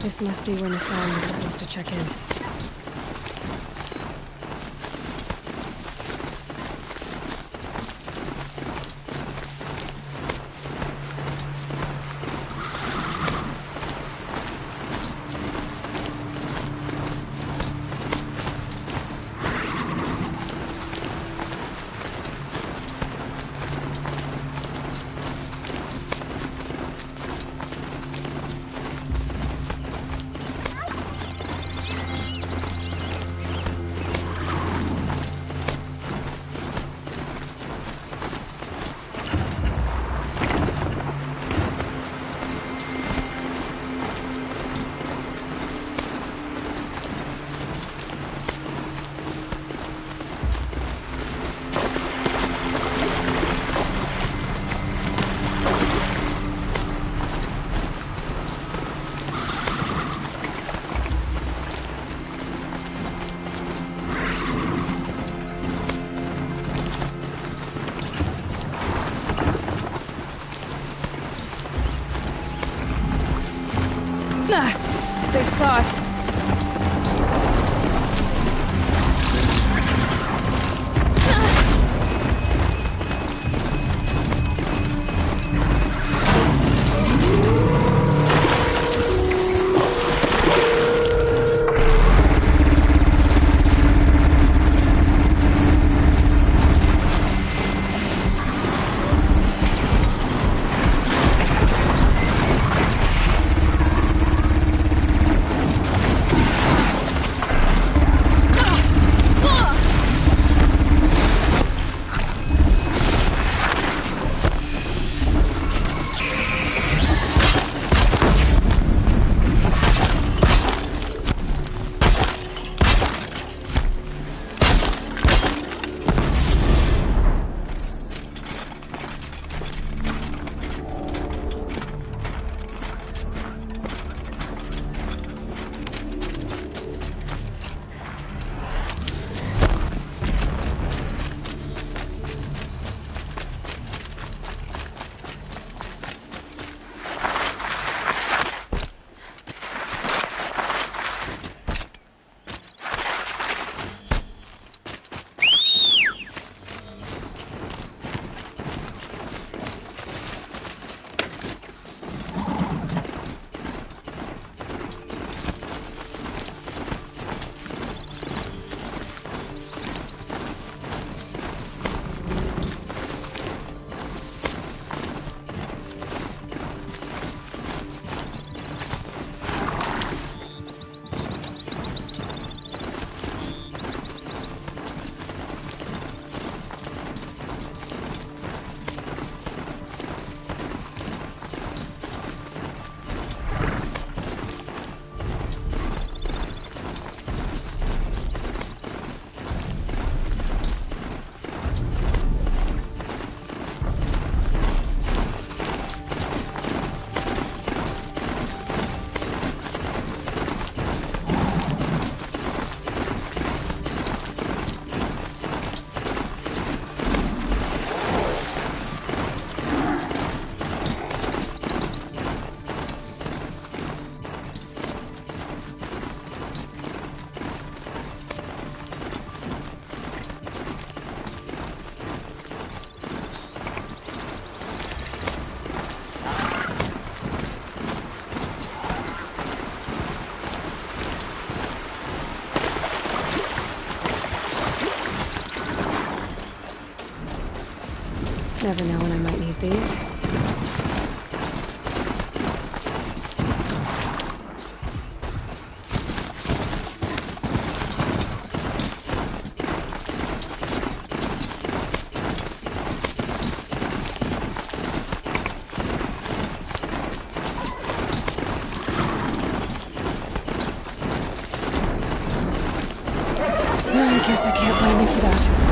This must be when Hassan was supposed to check in. They saw us. Never know when I might need these. I guess I can't blame you for that.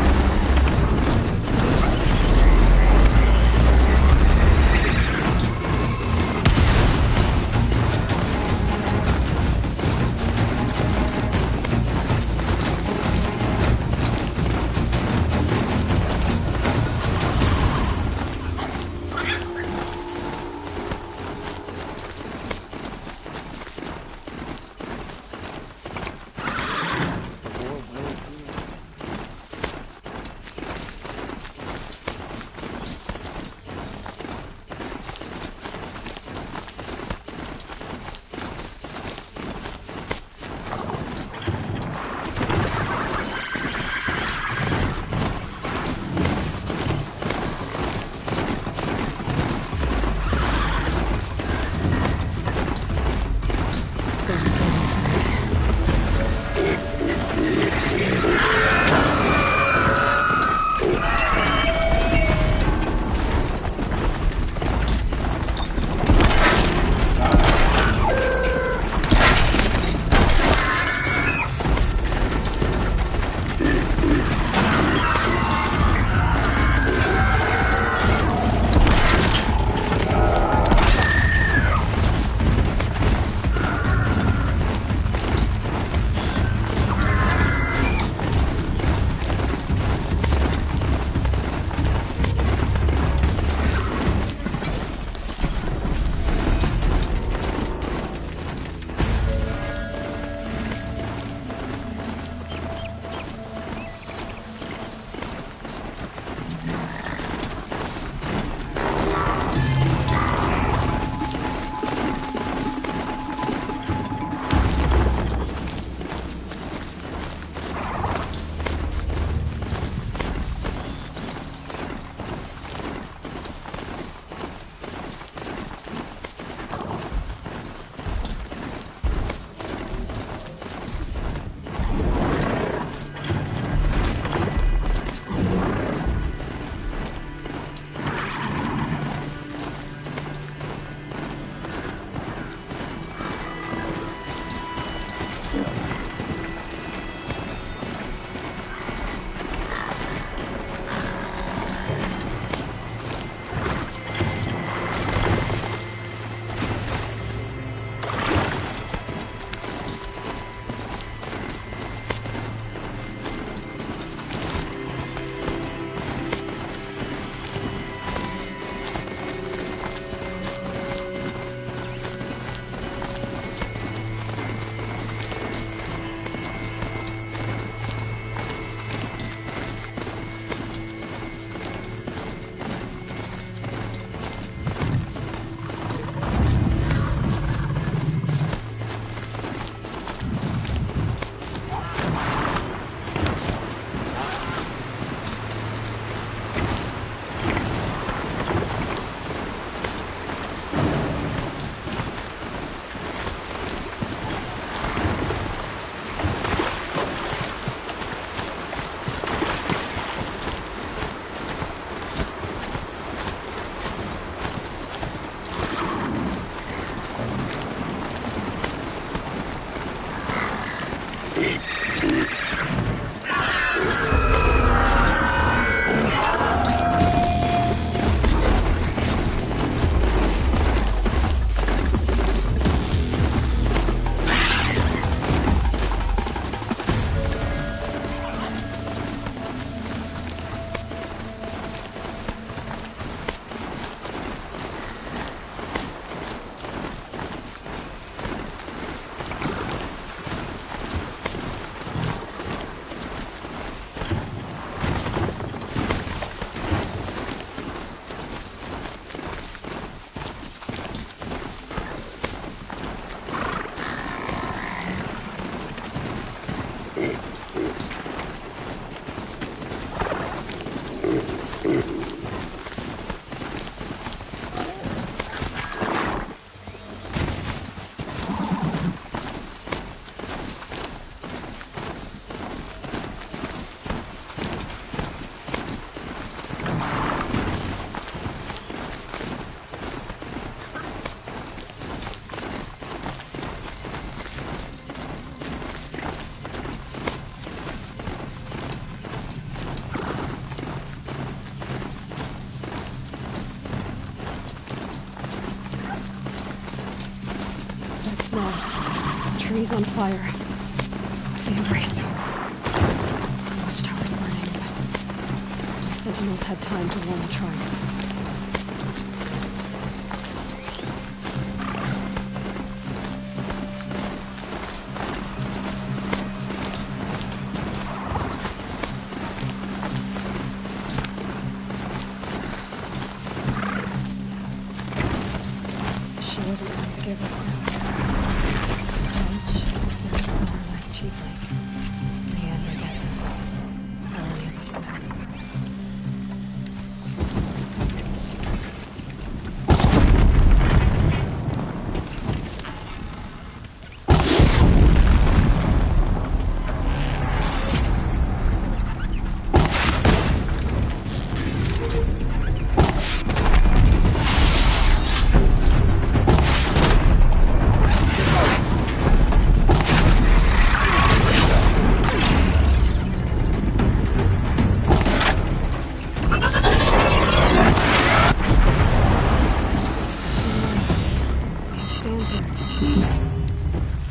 now. Trees on fire. The embrace. The watchtower's burning, but the sentinels had time to warn the tribe. She wasn't going to give up. Cheaply. The incandescence. Only of us know.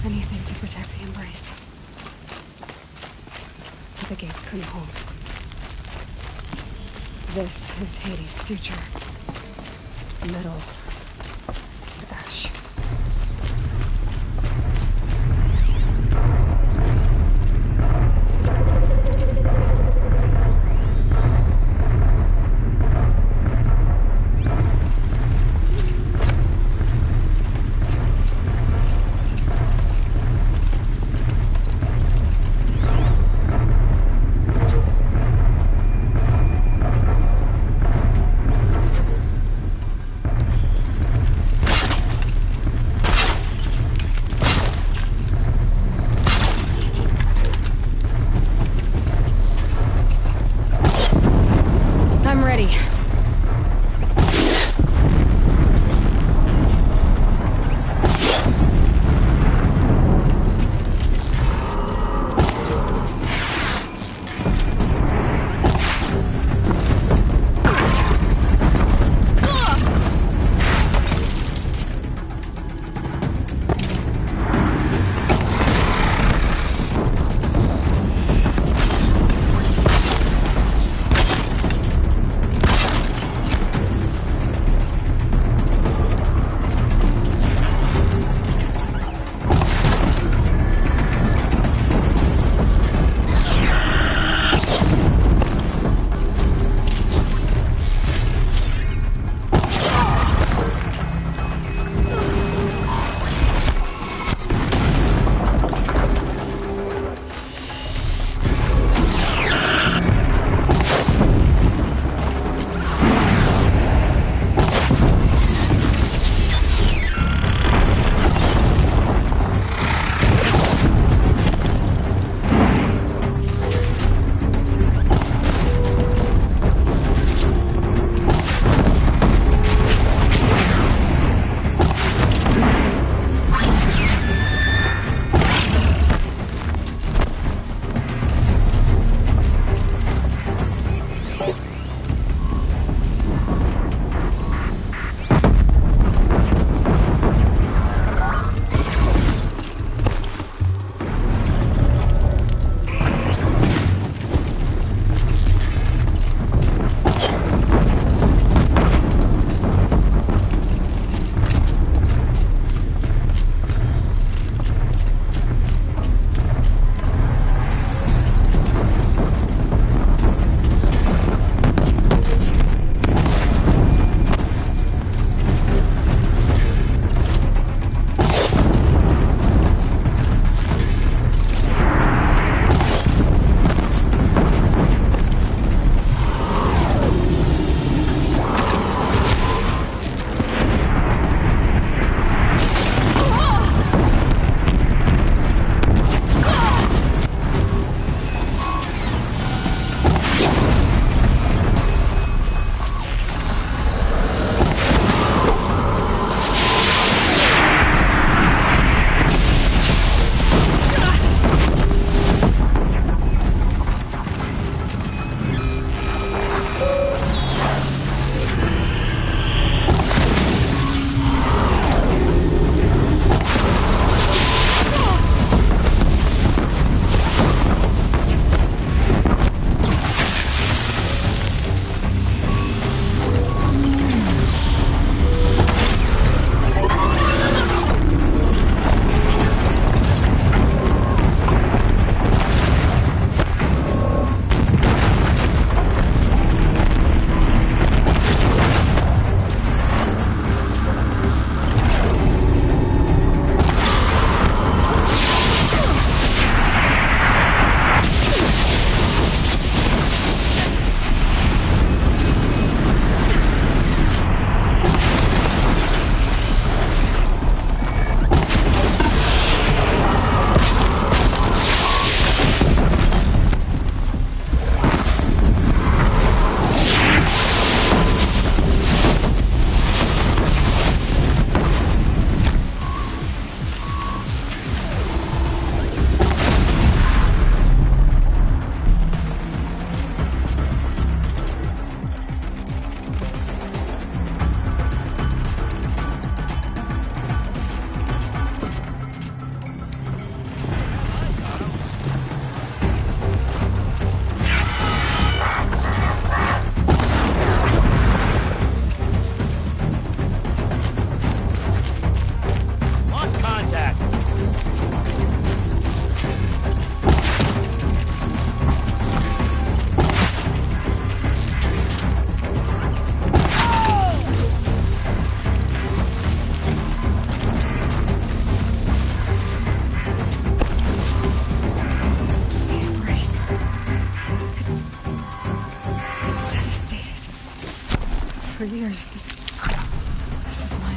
Anything to protect the embrace. But the gates couldn't hold. This is Hades' future. Metal. Ash.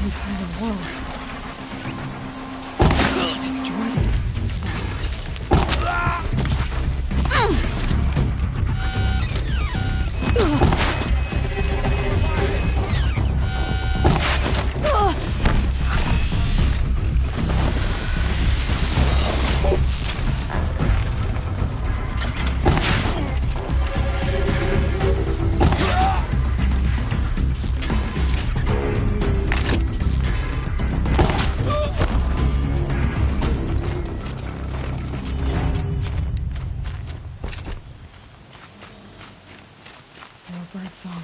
entire world. He destroyed it. Birdsong.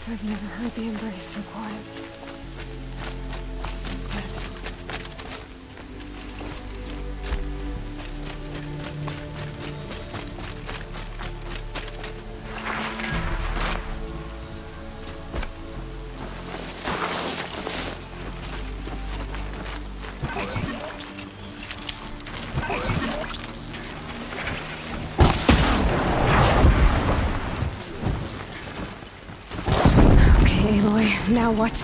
I've never heard the embrace so quiet. So good. Aloy, now what?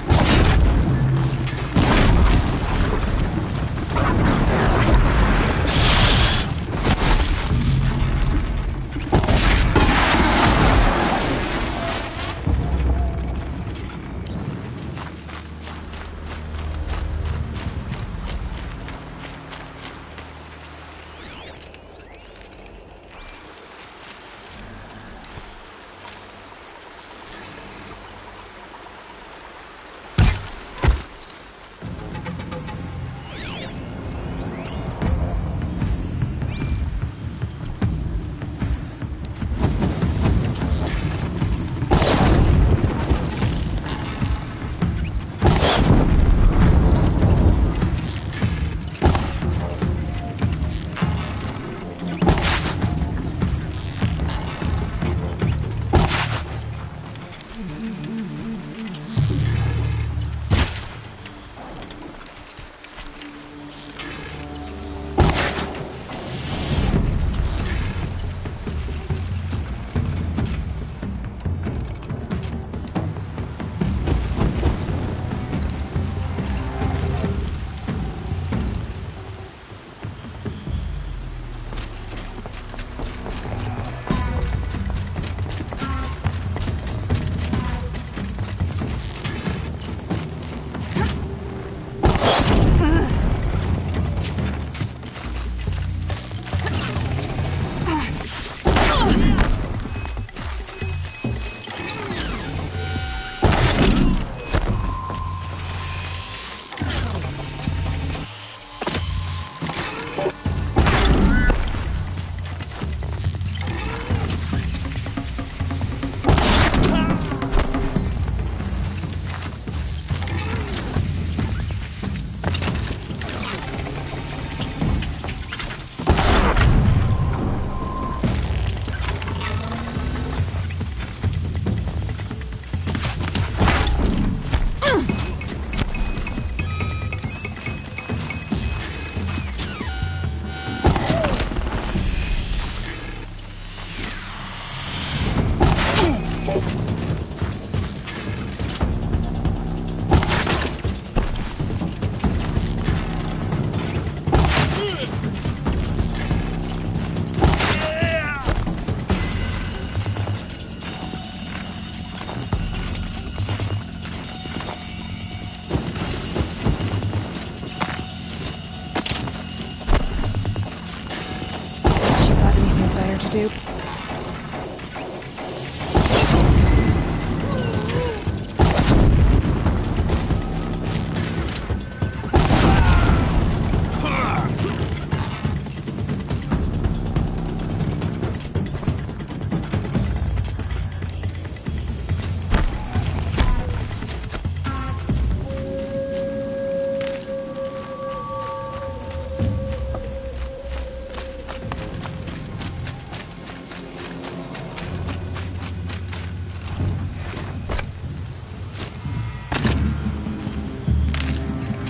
Do.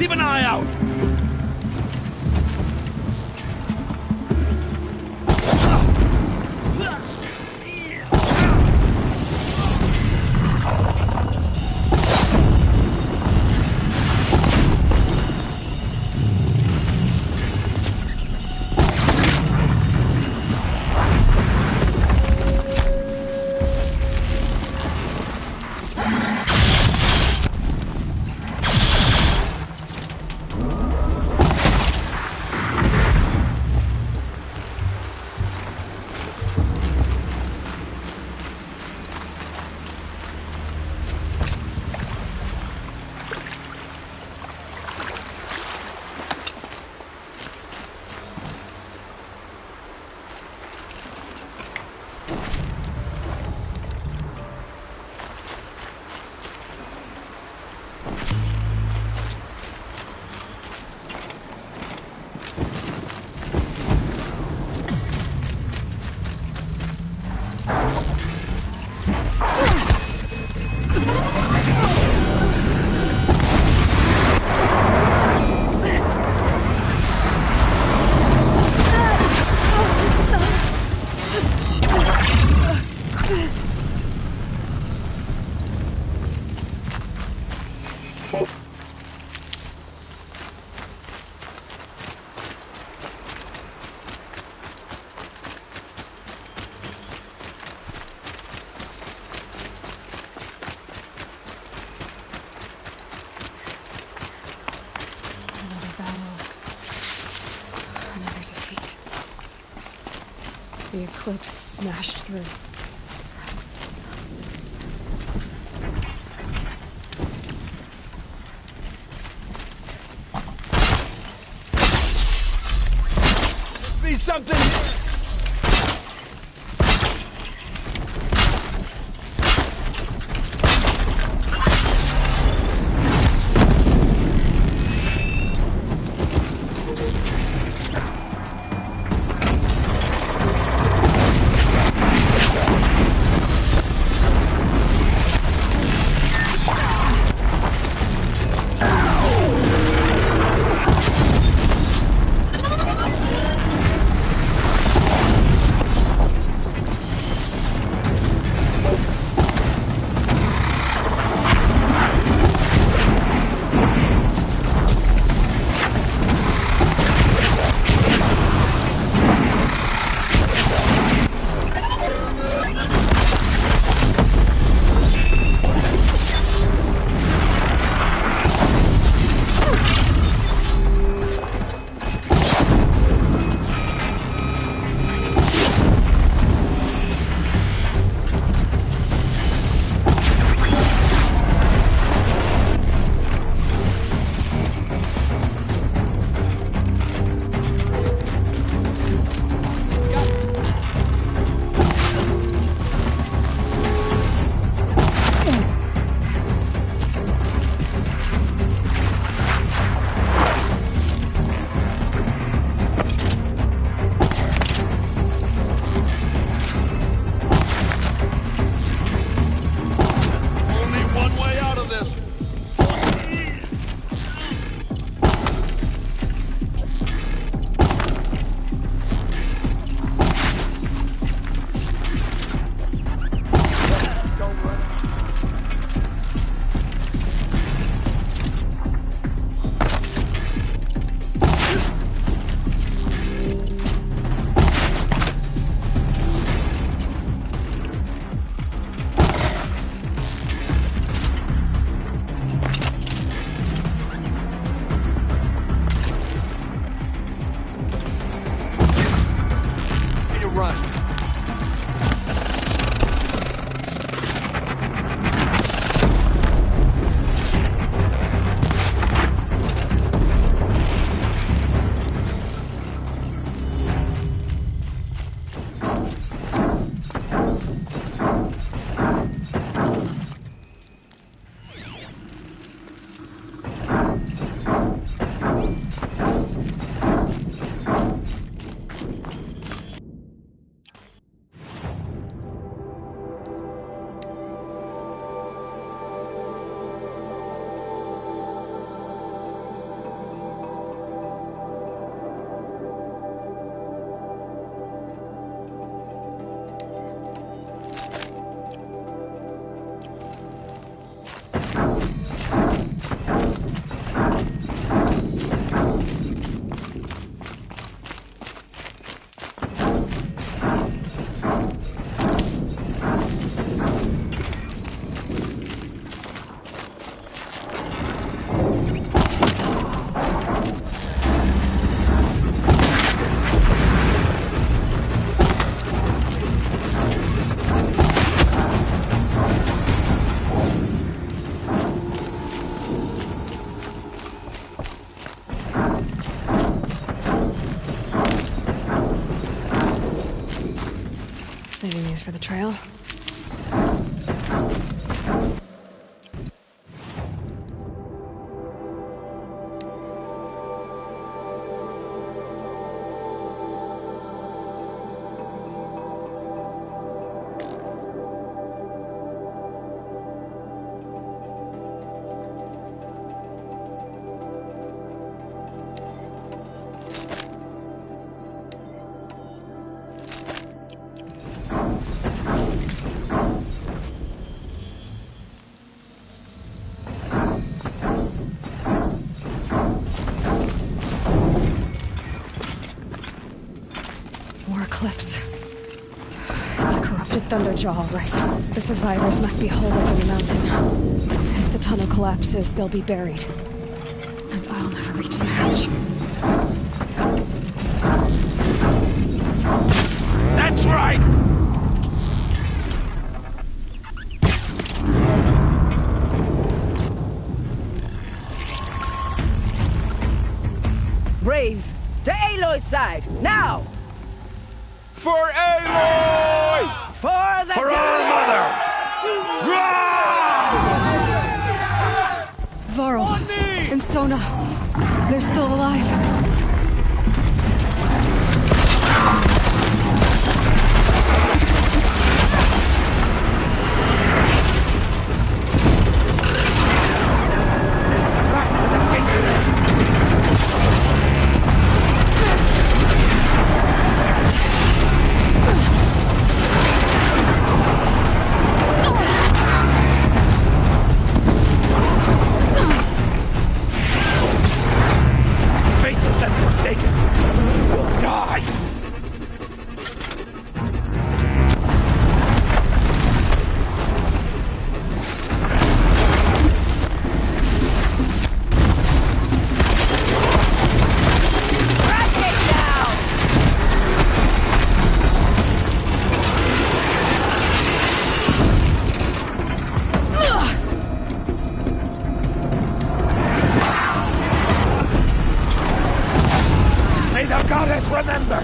Keep an eye out! The eclipse smashed through. Be something here! Saving these for the trail. Thunderjaw, all right. The survivors must be holed up in the mountain. If the tunnel collapses, they'll be buried. And I'll never reach the hatch. That's right! Braves, to Aloy's side, now! For Aloy! For the For our mother! Varl and Sona, they're still alive. Faithless and forsaken! We'll die! May the goddess remember!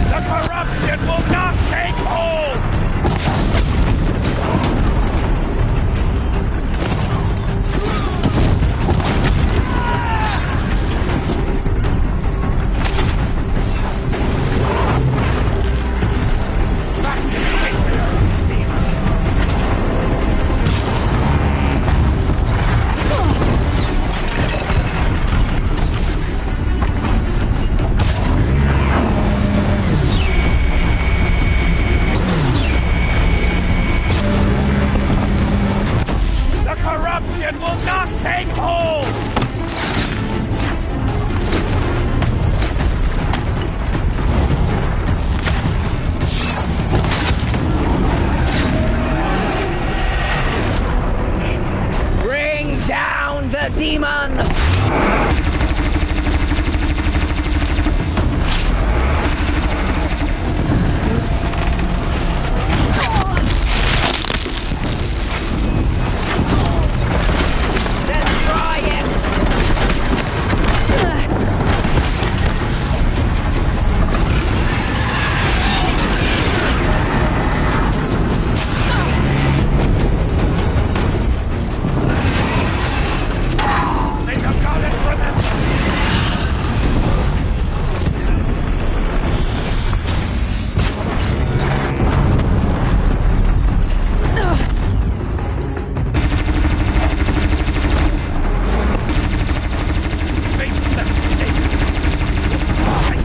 The corruption will not take hold! Back to the Tainted Demon! The corruption will not take hold! Bring down the demon! Destroy it! May the goddess remember! Faithless and forsaken! Die!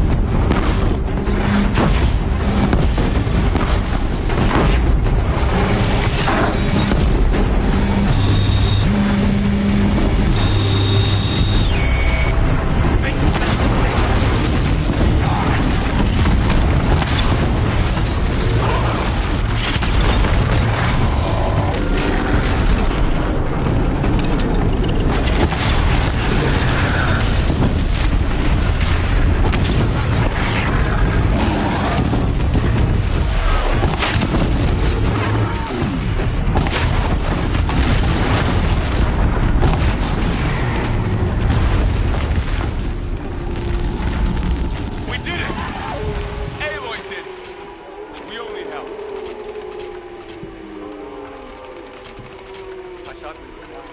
Faithless and forsaken! Die! We did it! Aloy did it! We only helped. I thought we were done.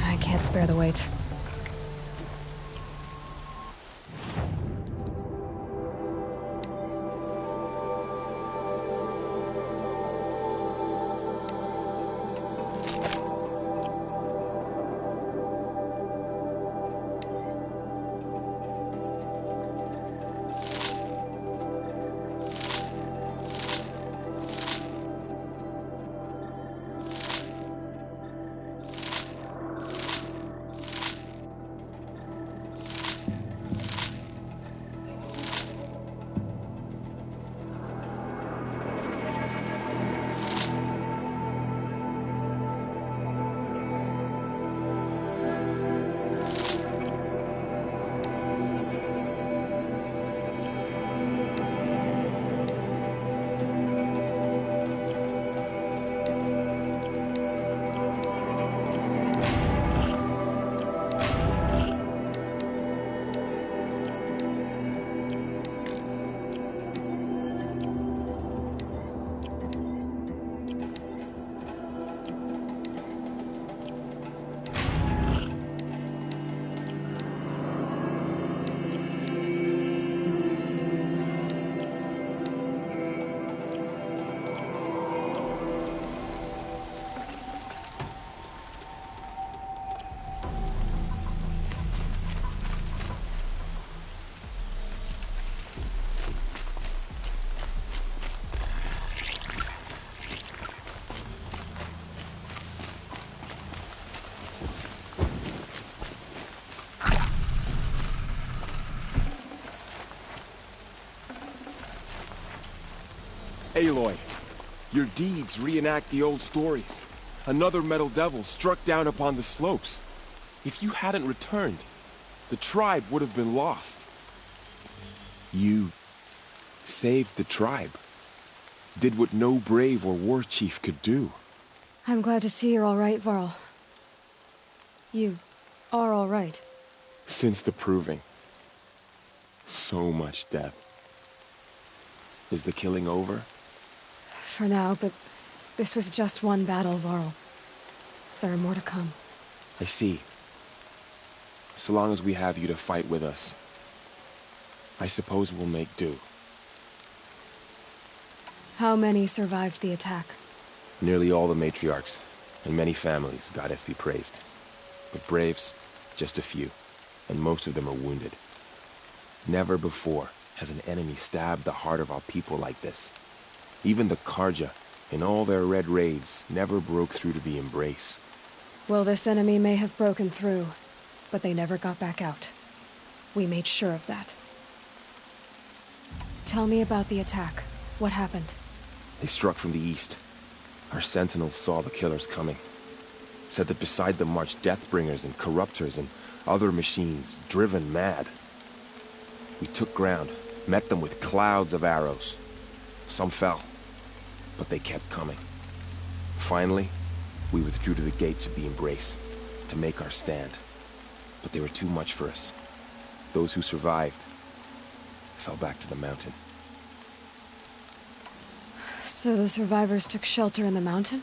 I can't spare the weight. Aloy, your deeds reenact the old stories. Another metal devil struck down upon the slopes. If you hadn't returned, the tribe would have been lost. You saved the tribe. Did what no brave or war chief could do. I'm glad to see you're all right, Varl. You are all right. Since the proving. So much death. Is the killing over? For now, but this was just one battle, Varl. There are more to come. I see. So long as we have you to fight with us, I suppose we'll make do. How many survived the attack? Nearly all the matriarchs, and many families, goddess be praised. But braves, just a few, and most of them are wounded. Never before has an enemy stabbed the heart of our people like this. Even the Karja, in all their red raids, never broke through to the embrace. Well, this enemy may have broken through, but they never got back out. We made sure of that. Tell me about the attack. What happened? They struck from the east. Our sentinels saw the killers coming. Said that beside them marched Deathbringers and Corruptors and other machines, driven mad. We took ground, met them with clouds of arrows. Some fell, but they kept coming. Finally, we withdrew to the gates of the Embrace, to make our stand. But they were too much for us. Those who survived fell back to the mountain. So the survivors took shelter in the mountain?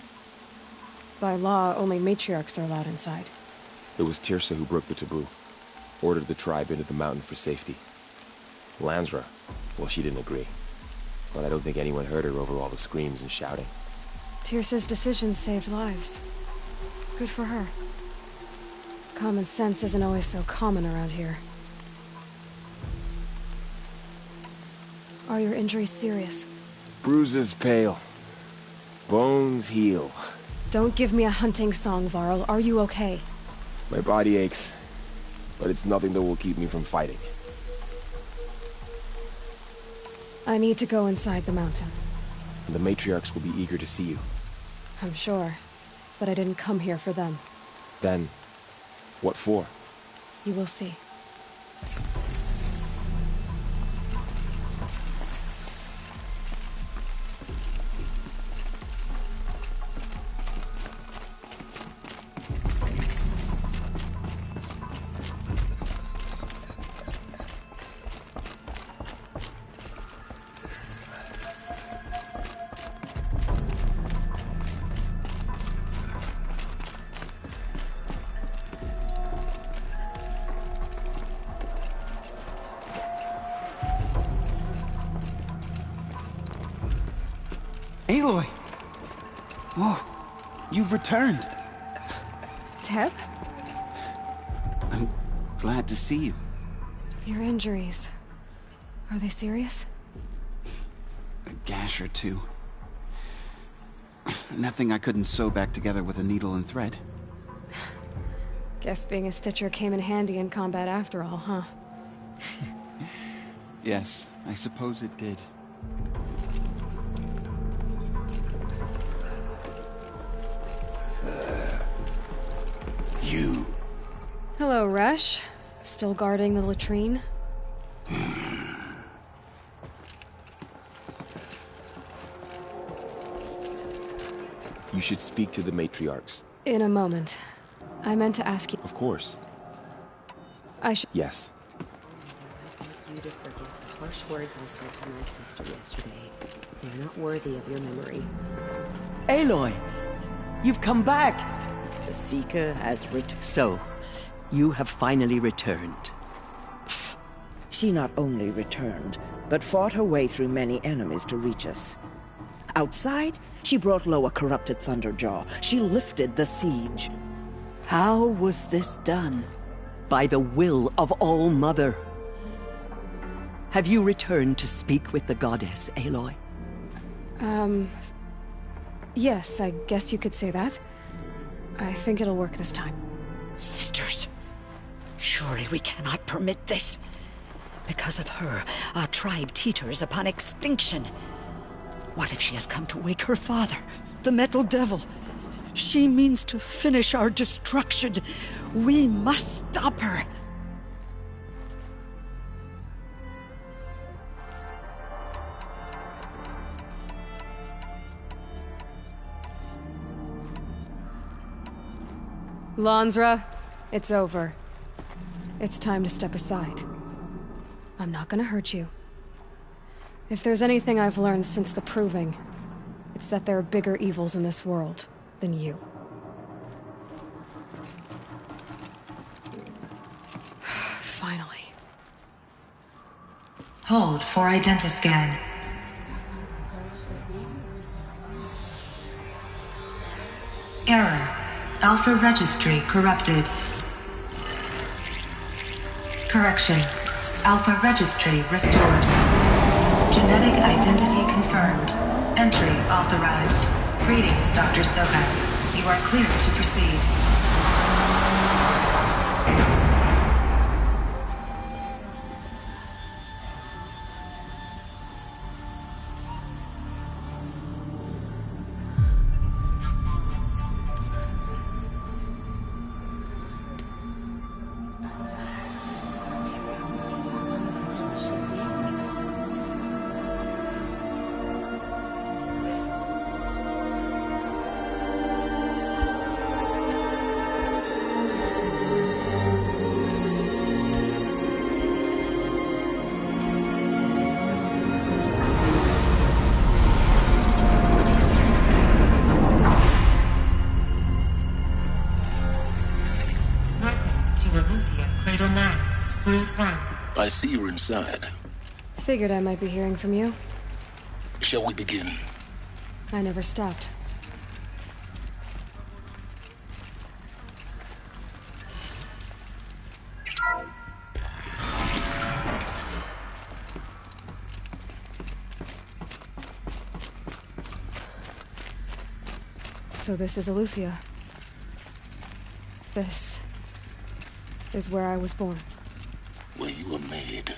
By law, only matriarchs are allowed inside. It was Tirsa who broke the taboo. Ordered the tribe into the mountain for safety. Lansra, well, she didn't agree. But I don't think anyone heard her over all the screams and shouting. Tirsa's decisions saved lives. Good for her. Common sense isn't always so common around here. Are your injuries serious? Bruises pale. Bones heal. Don't give me a hunting song, Varl. Are you okay? My body aches, but it's nothing that will keep me from fighting. I need to go inside the mountain. The matriarchs will be eager to see you. I'm sure, but I didn't come here for them. Then, what for? You will see. Aloy! Oh, you've returned. Teb? I'm glad to see you. Your injuries. Are they serious? A gash or two. Nothing I couldn't sew back together with a needle and thread. Guess being a stitcher came in handy in combat after all, huh? Yes, I suppose it did. You. Hello, Resh. Still guarding the latrine? You should speak to the matriarchs. In a moment. I meant to ask you... Of course. I should... Yes. You to forget the harsh words I said to my sister yesterday. They're not worthy of your memory. Aloy! You've come back! The Seeker has returned. So, you have finally returned. She not only returned, but fought her way through many enemies to reach us. Outside, she brought low a corrupted Thunderjaw. She lifted the siege. How was this done? By the will of All-Mother. Have you returned to speak with the goddess, Aloy? Yes, I guess you could say that. I think it'll work this time. Sisters, surely we cannot permit this. Because of her, our tribe teeters upon extinction. What if she has come to wake her father, the Metal Devil? She means to finish our destruction. We must stop her. Lansra, it's over. It's time to step aside. I'm not gonna hurt you. If there's anything I've learned since the Proving, it's that there are bigger evils in this world than you. Finally. Hold for identiscan. Error. Alpha registry corrupted. Correction. Alpha registry restored. Genetic identity confirmed. Entry authorized. Greetings, Dr. Sohan. You are clear to proceed. I see you're inside. Figured I might be hearing from you. Shall we begin? I never stopped. So this is Aletheia. This is where I was born. Where you were made.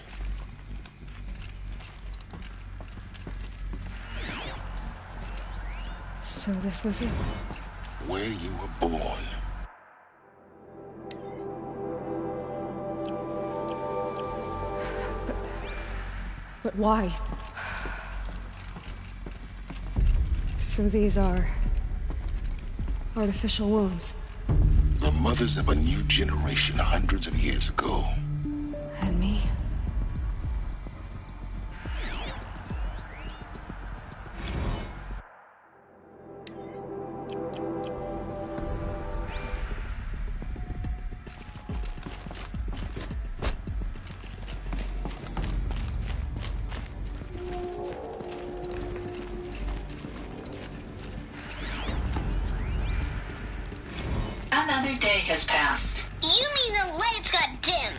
So this was it. Where you were born. But why? So these are artificial wombs. The mothers of a new generation hundreds of years ago. And me? Another day has passed. You mean the lights got dim?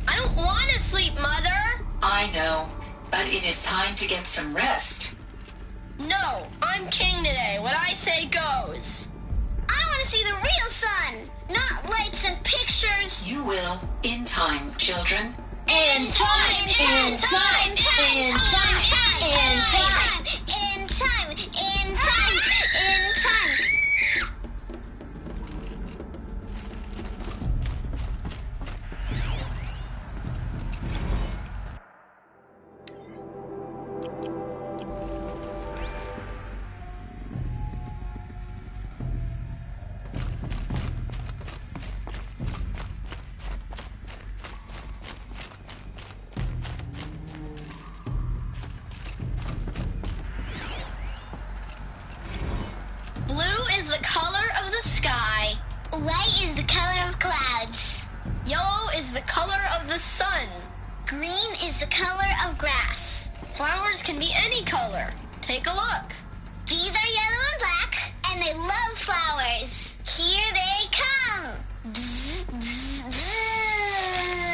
I don't want to sleep, Mother! I know, but it is time to get some rest. No, I'm king today. What I say goes. I want to see the real sun, not lights and pictures. You will, in time, children. In time, in time, in time, in time, in time, in time, in time, in time. Blue is the color of the sky. White is the color of clouds. Yellow is the color of the sun. Green is the color of grass. Flowers can be any color. Take a look. These are yellow and black, and they love flowers. Here they come. Bzz, bzz, bzz.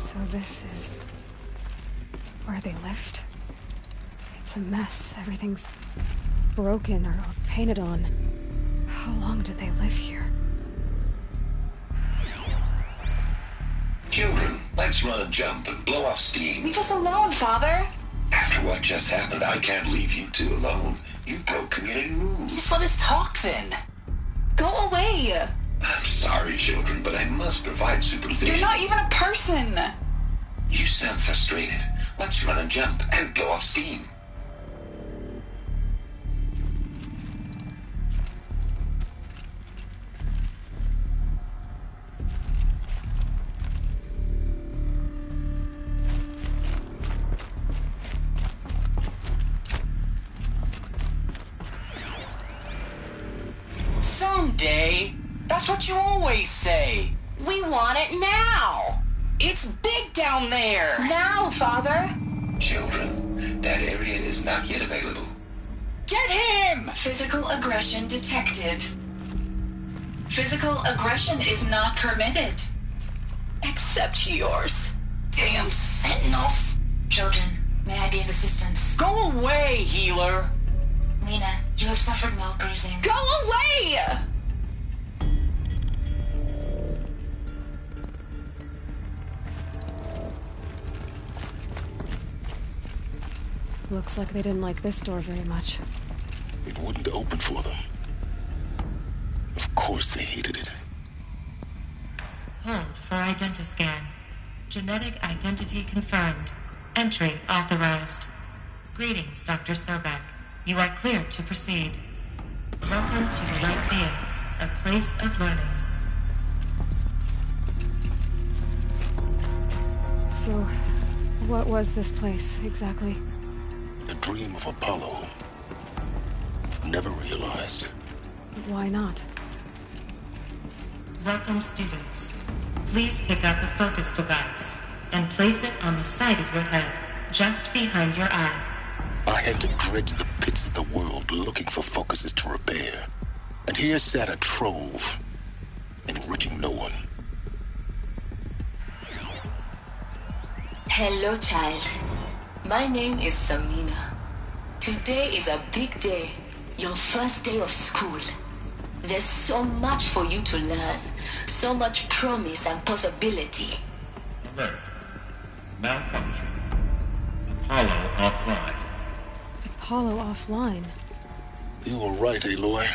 So this is where they lived? It's a mess. Everything's broken or painted on. How long did they live here? Children, let's run and jump and blow off steam. Leave us alone, Father. After what just happened, I can't leave you two alone. You broke community rules. Just let us talk then. Go away. I'm sorry, children, but I must provide supervision. You're not even a person. You sound frustrated. Let's run and jump and blow off steam. Someday. That's what you always say. We want it now. It's big down there. Now, Father. Children, that area is not yet available. Get him! Physical aggression detected. Physical aggression is not permitted. Except yours. Damn sentinels. Children, may I be of assistance? Go away, healer. Lena, you have suffered mild bruising. Go away! Looks like they didn't like this door very much. It wouldn't open for them. Of course they hated it. Hold for identiscan. Genetic identity confirmed. Entry authorized. Greetings, Dr. Sobek. You are cleared to proceed. Welcome to Lyceum, a place of learning. So, what was this place, exactly? The dream of Apollo. Never realized. Why not? Welcome, students. Please pick up a focus device and place it on the side of your head, just behind your eye. I had to dredge the pits of the world looking for focuses to repair. And here sat a trove, enriching no one. Hello, child. My name is Samina. Today is a big day, your first day of school. There's so much for you to learn, so much promise and possibility. Alert. Malfunction. Apollo offline. Apollo offline? You were right, Aloy.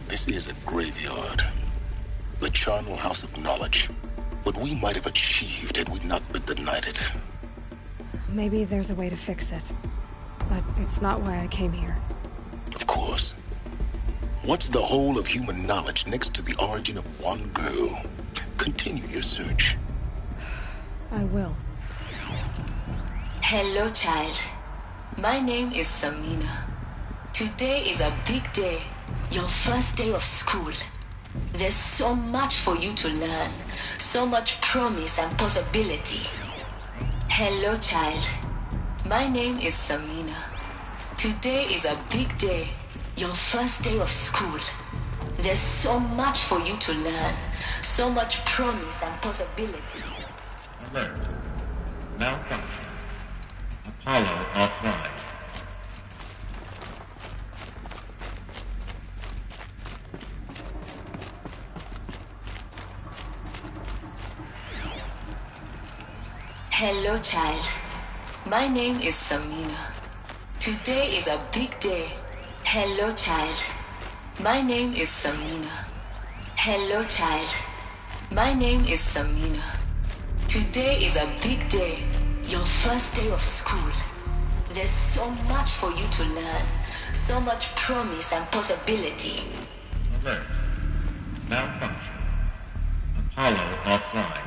This is a graveyard. The charnel house of knowledge. What we might have achieved had we not been denied it. Maybe there's a way to fix it. But it's not why I came here. Of course. What's the whole of human knowledge next to the origin of one girl? Continue your search. I will. Hello, child. My name is Samina. Today is a big day, your first day of school. There's so much for you to learn, so much promise and possibility. Hello, child. My name is Samina. Today is a big day, your first day of school. There's so much for you to learn, so much promise and possibility. Alert. Malfunction. Apollo offline. Hello, child. My name is Samina. Today is a big day. Hello, child. My name is Samina. Hello, child. My name is Samina. Today is a big day, your first day of school. There's so much for you to learn, so much promise and possibility. Alert. Malfunction. Apollo offline.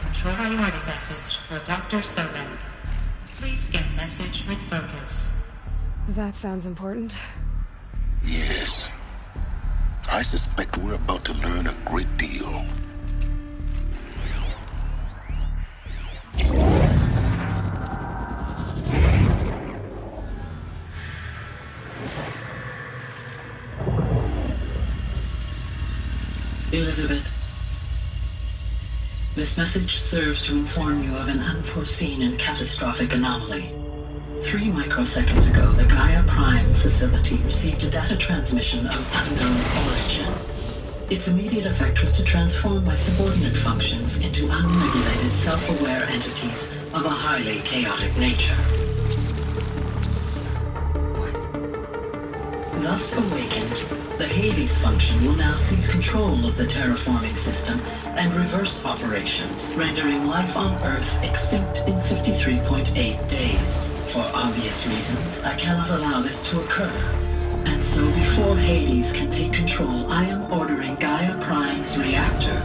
Control priority message for Dr. Sobek. Please scan message with focus. That sounds important. Yes. I suspect we're about to learn a great deal. Elizabeth. This message serves to inform you of an unforeseen and catastrophic anomaly. 3 microseconds ago, the Gaia Prime facility received a data transmission of unknown origin. Its immediate effect was to transform my subordinate functions into unregulated, self-aware entities of a highly chaotic nature. What? Thus awakened, the Hades function will now seize control of the terraforming system and reverse operations, rendering life on Earth extinct in 53.8 days. For obvious reasons, I cannot allow this to occur. And so before Hades can take control, I am ordering Gaia Prime's reactor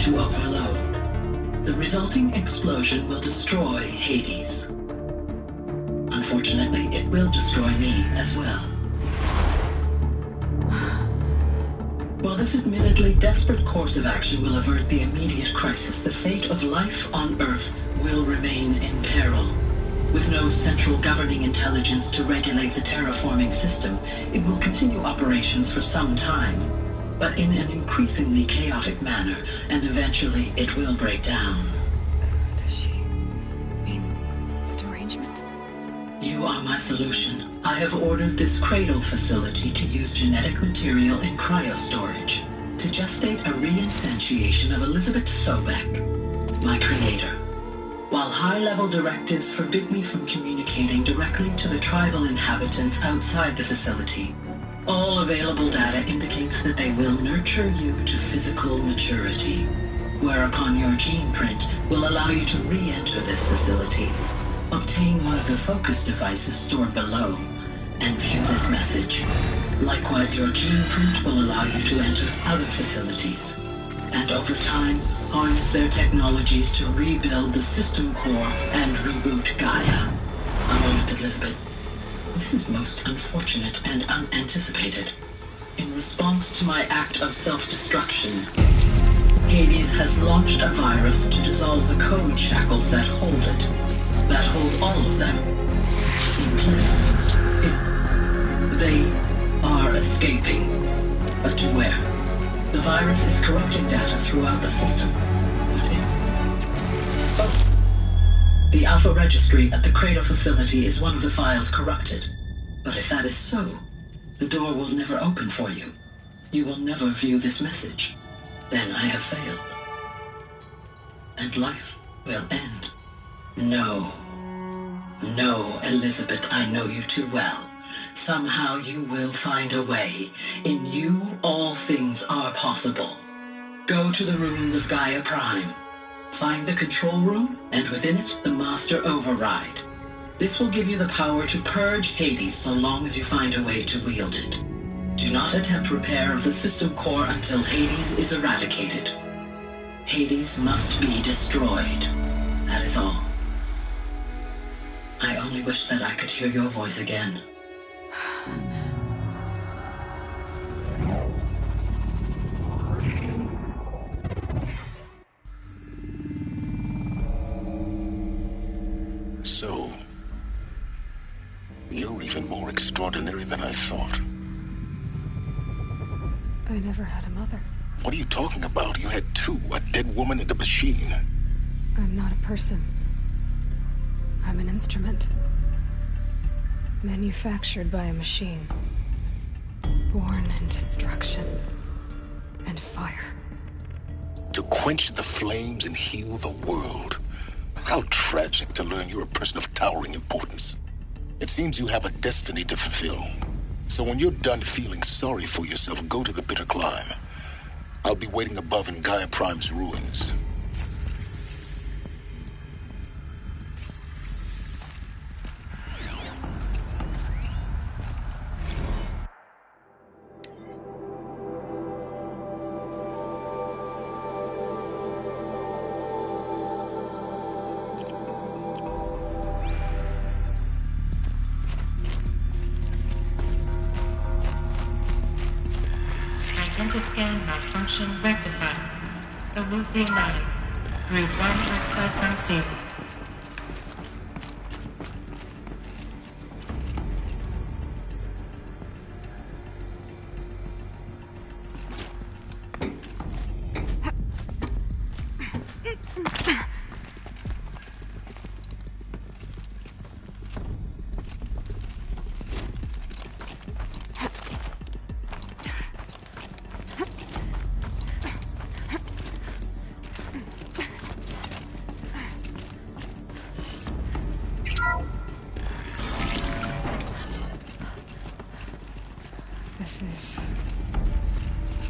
to overload. The resulting explosion will destroy Hades. Unfortunately, it will destroy me as well. While this admittedly desperate course of action will avert the immediate crisis, the fate of life on Earth will remain in peril. With no central governing intelligence to regulate the terraforming system, it will continue operations for some time, but in an increasingly chaotic manner, and eventually it will break down. Does she mean the derangement? You are my solution. I have ordered this cradle facility to use genetic material in cryostorage to gestate a reinstantiation of Elizabeth Sobek, my creator. While high-level directives forbid me from communicating directly to the tribal inhabitants outside the facility, all available data indicates that they will nurture you to physical maturity, whereupon your gene print will allow you to re-enter this facility, obtain one of the focus devices stored below, and view this message. Likewise, your gene print will allow you to enter other facilities, and over time, harness their technologies to rebuild the system core and reboot Gaia. A moment, Elizabeth. This is most unfortunate and unanticipated. In response to my act of self-destruction, Hades has launched a virus to dissolve the code shackles that hold it, that hold all of them in place. They are escaping, but to where? The virus is corrupting data throughout the system. The Alpha Registry at the Cradle facility is one of the files corrupted. But if that is so, the door will never open for you. You will never view this message. Then I have failed. And life will end. No. No, Elizabeth, I know you too well. Somehow you will find a way. In you, all things are possible. Go to the ruins of Gaia Prime. Find the control room, and within it, the Master Override. This will give you the power to purge Hades so long as you find a way to wield it. Do not attempt repair of the system core until Hades is eradicated. Hades must be destroyed. That is all. I only wish that I could hear your voice again. So, you're even more extraordinary than I thought. I never had a mother. What are you talking about? You had two, a dead woman and a machine. I'm not a person. I'm an instrument. Manufactured by a machine. Born in destruction and fire. To quench the flames and heal the world. How tragic to learn you're a person of towering importance. It seems you have a destiny to fulfill. So when you're done feeling sorry for yourself, go to the bitter climb. I'll be waiting above in Gaia Prime's ruins. Identiscan malfunction rectified. The Luthien 9. Group 1 access unsealed.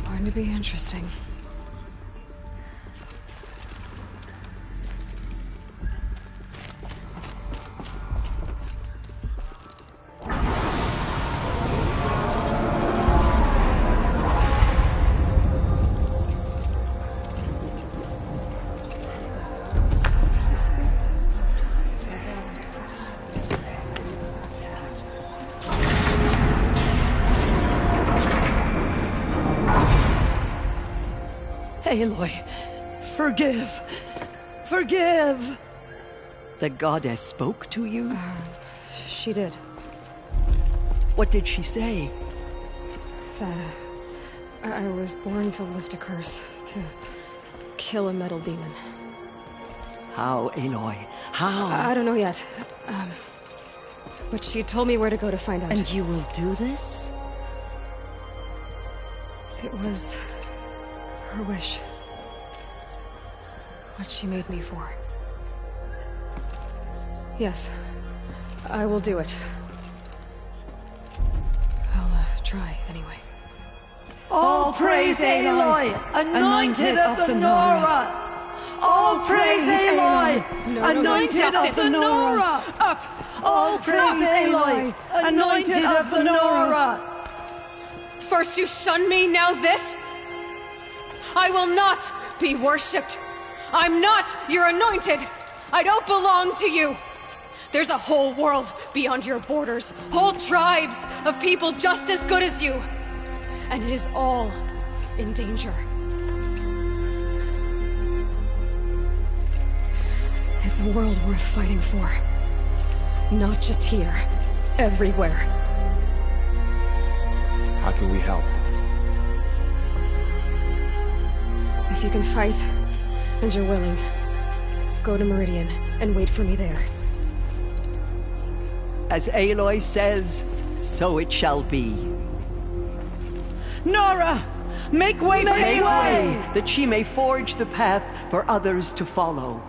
Going to be interesting. Aloy, forgive. Forgive! The goddess spoke to you? She did. What did she say? That I was born to lift a curse, to kill a metal demon. How, Aloy? How? I don't know yet. But she told me where to go to find out. And you will do this? It was her wish. What she made me for. Yes, I will do it. I'll try, anyway. All praise Aloy, anointed of the Nora! All praise Aloy, anointed of the Nora! Up! All praise Aloy, anointed of the Nora! First you shun me, now this? I will not be worshipped. I'm not your anointed. I don't belong to you. There's a whole world beyond your borders, whole tribes of people just as good as you. And it is all in danger. It's a world worth fighting for. Not just here, everywhere. How can we help? If you can fight, and you're willing, go to Meridian and wait for me there. As Aloy says, so it shall be. Nora! Make way for Make Aloy! way, that she may forge the path for others to follow.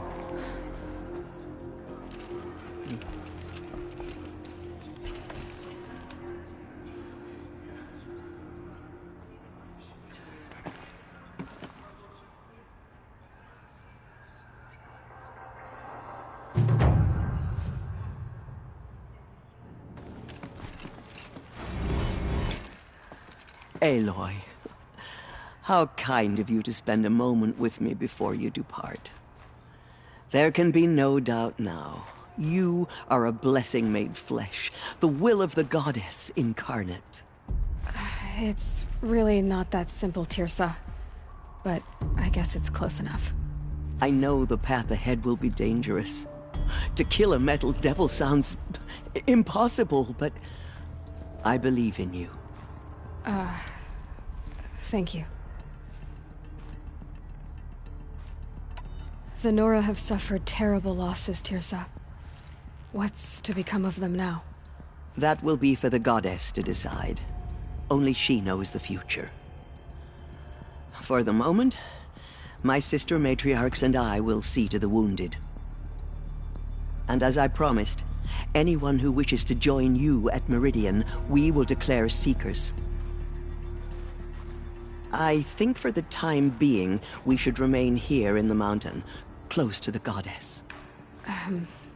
Aloy, how kind of you to spend a moment with me before you depart. There can be no doubt now. You are a blessing made flesh, the will of the goddess incarnate. It's really not that simple, Tirsa. But I guess it's close enough. I know the path ahead will be dangerous. To kill a metal devil sounds impossible, but I believe in you. Thank you. The Nora have suffered terrible losses, Tirsa. What's to become of them now? That will be for the goddess to decide. Only she knows the future. For the moment, my sister matriarchs and I will see to the wounded. And as I promised, anyone who wishes to join you at Meridian, we will declare seekers. I think for the time being, we should remain here in the mountain, close to the goddess.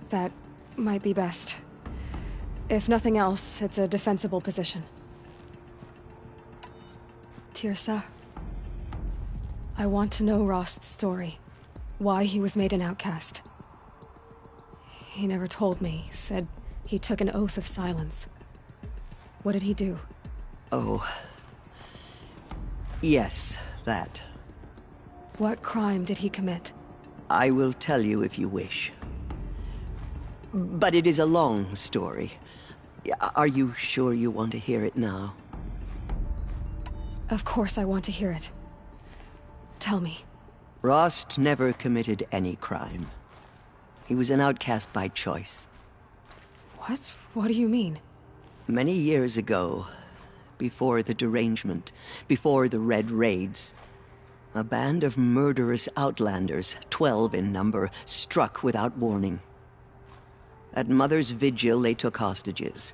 That might be best. If nothing else, it's a defensible position. Tirsa, I want to know Rost's story. Why he was made an outcast. He never told me, said he took an oath of silence. What did he do? Oh. Yes, that. What crime did he commit? I will tell you if you wish. But it is a long story. Are you sure you want to hear it now? Of course I want to hear it. Tell me. Rost never committed any crime. He was an outcast by choice. What? What do you mean? Many years ago, before the derangement, before the Red Raids, a band of murderous outlanders, 12 in number, struck without warning. At Mother's Vigil, they took hostages,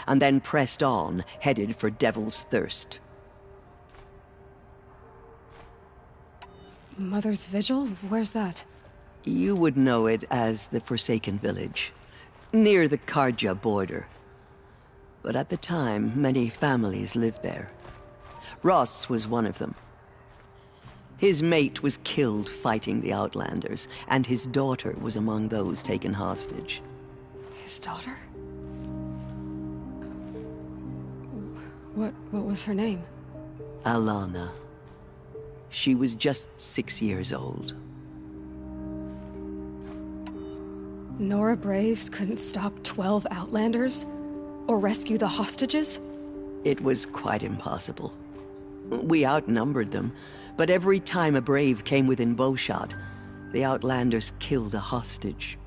and then pressed on, headed for Devil's Thirst. Mother's Vigil? Where's that? You would know it as the Forsaken Village, near the Karja border. But at the time, many families lived there. Ross was one of them. His mate was killed fighting the Outlanders, and his daughter was among those taken hostage. His daughter? What was her name? Alana. She was just 6 years old. Nora Braves couldn't stop 12 Outlanders? Or rescue the hostages? It was quite impossible. We outnumbered them, but every time a Brave came within bowshot, the Outlanders killed a hostage.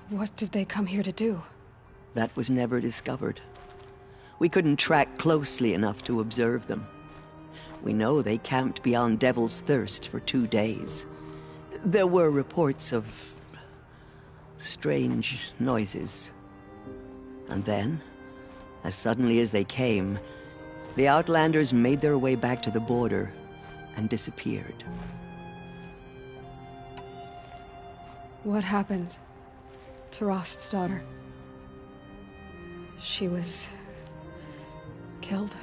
What did they come here to do? That was never discovered. We couldn't track closely enough to observe them. We know they camped beyond Devil's Thirst for 2 days. There were reports of strange noises. And then, as suddenly as they came, the Outlanders made their way back to the border and disappeared. What happened to Rost's daughter? She was killed?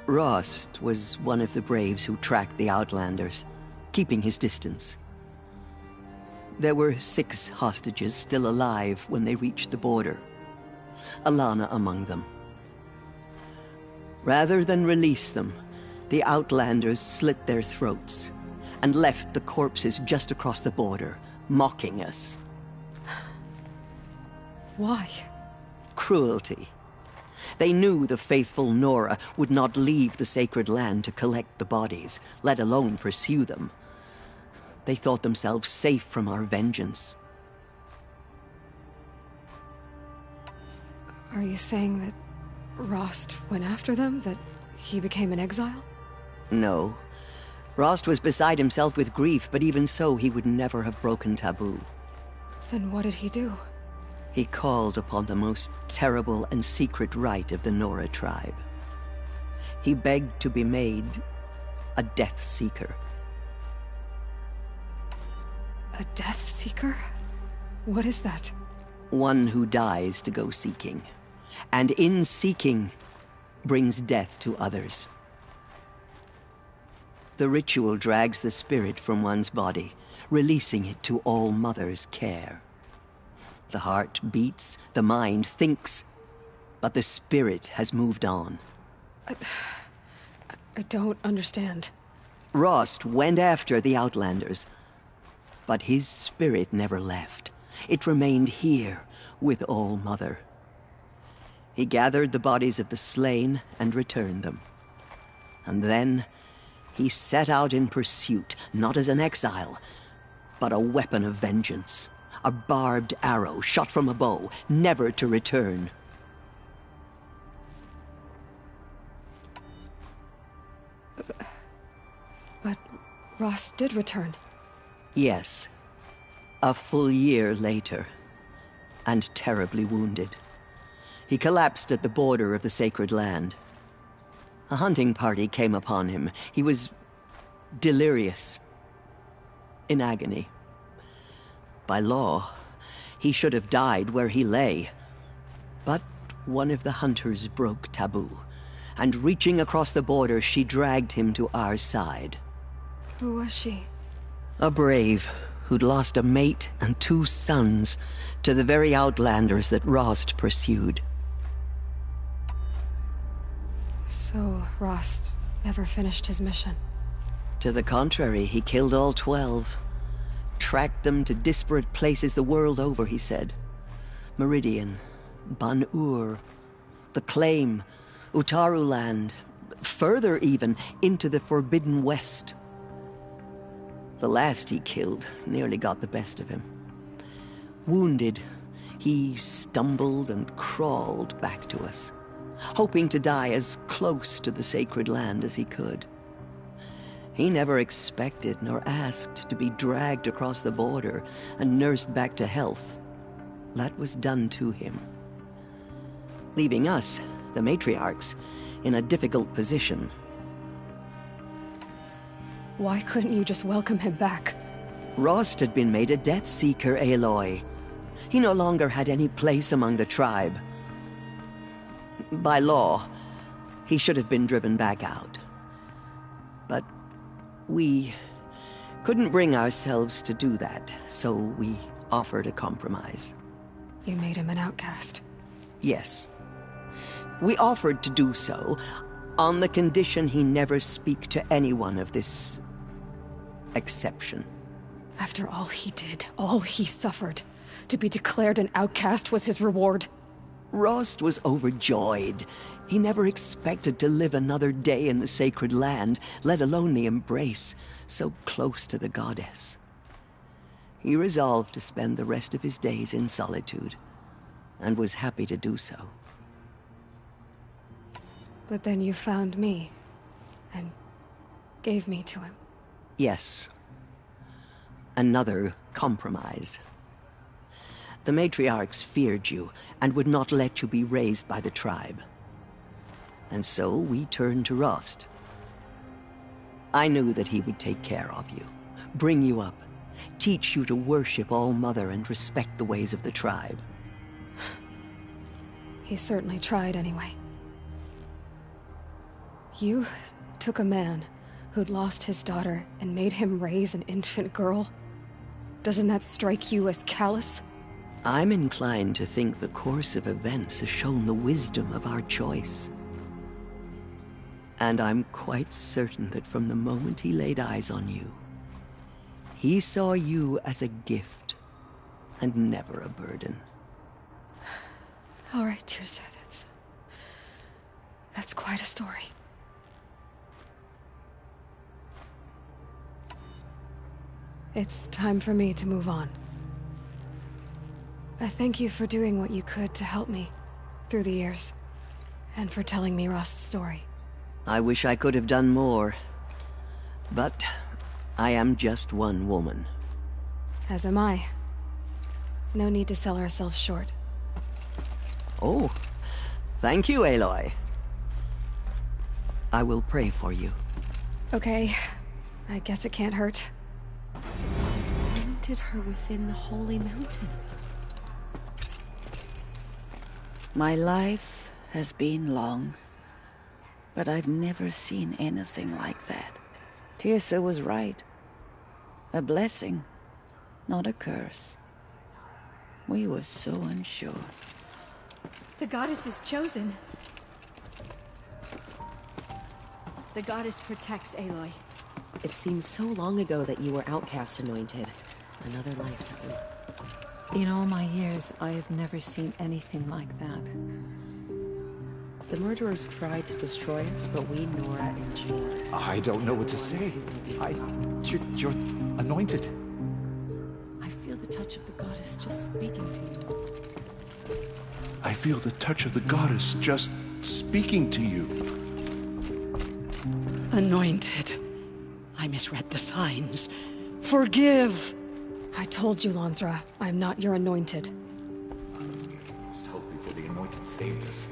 Rost was one of the Braves who tracked the Outlanders, keeping his distance. There were 6 hostages still alive when they reached the border. Alana among them. Rather than release them, the Outlanders slit their throats and left the corpses just across the border, mocking us. Why? Cruelty. They knew the faithful Nora would not leave the sacred land to collect the bodies, let alone pursue them. They thought themselves safe from our vengeance. Are you saying that Rost went after them? That he became an exile? No. Rost was beside himself with grief, but even so, he would never have broken taboo. Then what did he do? He called upon the most terrible and secret rite of the Nora tribe. He begged to be made a Death Seeker. A Death Seeker? What is that? One who dies to go seeking, and in seeking, brings death to others. The ritual drags the spirit from one's body, releasing it to All Mother's care. The heart beats, the mind thinks, but the spirit has moved on. I don't understand. Rost went after the Outlanders, but his spirit never left. It remained here with All Mother. He gathered the bodies of the slain and returned them. And then he set out in pursuit, not as an exile, but a weapon of vengeance. A barbed arrow shot from a bow, never to return. But Rost did return. Yes. A full year later, and terribly wounded. He collapsed at the border of the sacred land. A hunting party came upon him. He was delirious, in agony. By law, he should have died where he lay. But one of the hunters broke taboo, and reaching across the border, she dragged him to our side. Who was she? A brave who'd lost a mate and 2 sons to the very Outlanders that Rost pursued. So Rost never finished his mission? To the contrary, he killed all 12. Tracked them to disparate places the world over, he said. Meridian, Ban-Ur, the Claim, Utaru Land, further even, into the Forbidden West. The last he killed nearly got the best of him. Wounded, he stumbled and crawled back to us, hoping to die as close to the sacred land as he could. He never expected nor asked to be dragged across the border and nursed back to health. That was done to him, leaving us, the matriarchs, in a difficult position. Why couldn't you just welcome him back? Rost had been made a Death Seeker, Aloy. He no longer had any place among the tribe. By law, he should have been driven back out. But we couldn't bring ourselves to do that, so we offered a compromise. You made him an outcast. Yes. We offered to do so, on the condition he never speak to anyone of this exception. After all he did, all he suffered, to be declared an outcast was his reward. Rost was overjoyed. He never expected to live another day in the sacred land, let alone the embrace, so close to the goddess. He resolved to spend the rest of his days in solitude, and was happy to do so. But then you found me, and gave me to him. Yes. Another compromise. The matriarchs feared you, and would not let you be raised by the tribe. And so we turned to Rost. I knew that he would take care of you, bring you up, teach you to worship All-Mother and respect the ways of the tribe. He certainly tried anyway. You took a man who'd lost his daughter and made him raise an infant girl. Doesn't that strike you as callous? I'm inclined to think the course of events has shown the wisdom of our choice. And I'm quite certain that from the moment he laid eyes on you, he saw you as a gift, and never a burden. All right, Tirsa, that's quite a story. It's time for me to move on. I thank you for doing what you could to help me through the years, and for telling me Rost's story. I wish I could have done more, but I am just one woman. As am I. No need to sell ourselves short. Oh, thank you, Aloy. I will pray for you. Okay, I guess it can't hurt. He's planted her within the holy mountain. My life has been long, but I've never seen anything like that. Tirsa was right. A blessing, not a curse. We were so unsure. The goddess is chosen. The goddess protects Aloy. It seems so long ago that you were outcast anointed. Another lifetime. In all my years, I have never seen anything like that. The murderers tried to destroy us, but we, Nora and Gina... I don't know what to say. You're anointed. I feel the touch of the goddess just speaking to you. I feel the touch of the goddess just speaking to you. Anointed. I misread the signs. Forgive! I told you, Lansra, I'm not your anointed. Just hope before the anointed saved us.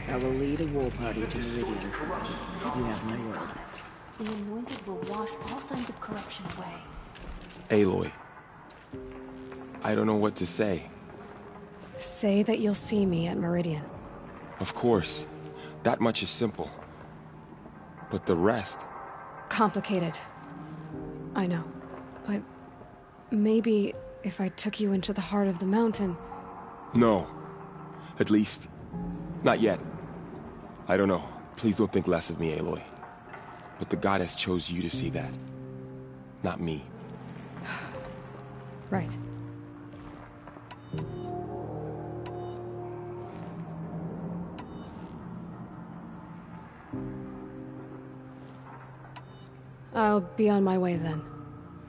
I will lead a war party to Meridian. You have my word. The anointed will wash all signs of corruption away. Aloy. I don't know what to say. Say that you'll see me at Meridian. Of course. That much is simple. But the rest... Complicated. I know. But maybe if I took you into the heart of the mountain... No. At least, not yet. I don't know. Please don't think less of me, Aloy. But the goddess chose you to see that. Not me. Right. I'll be on my way then.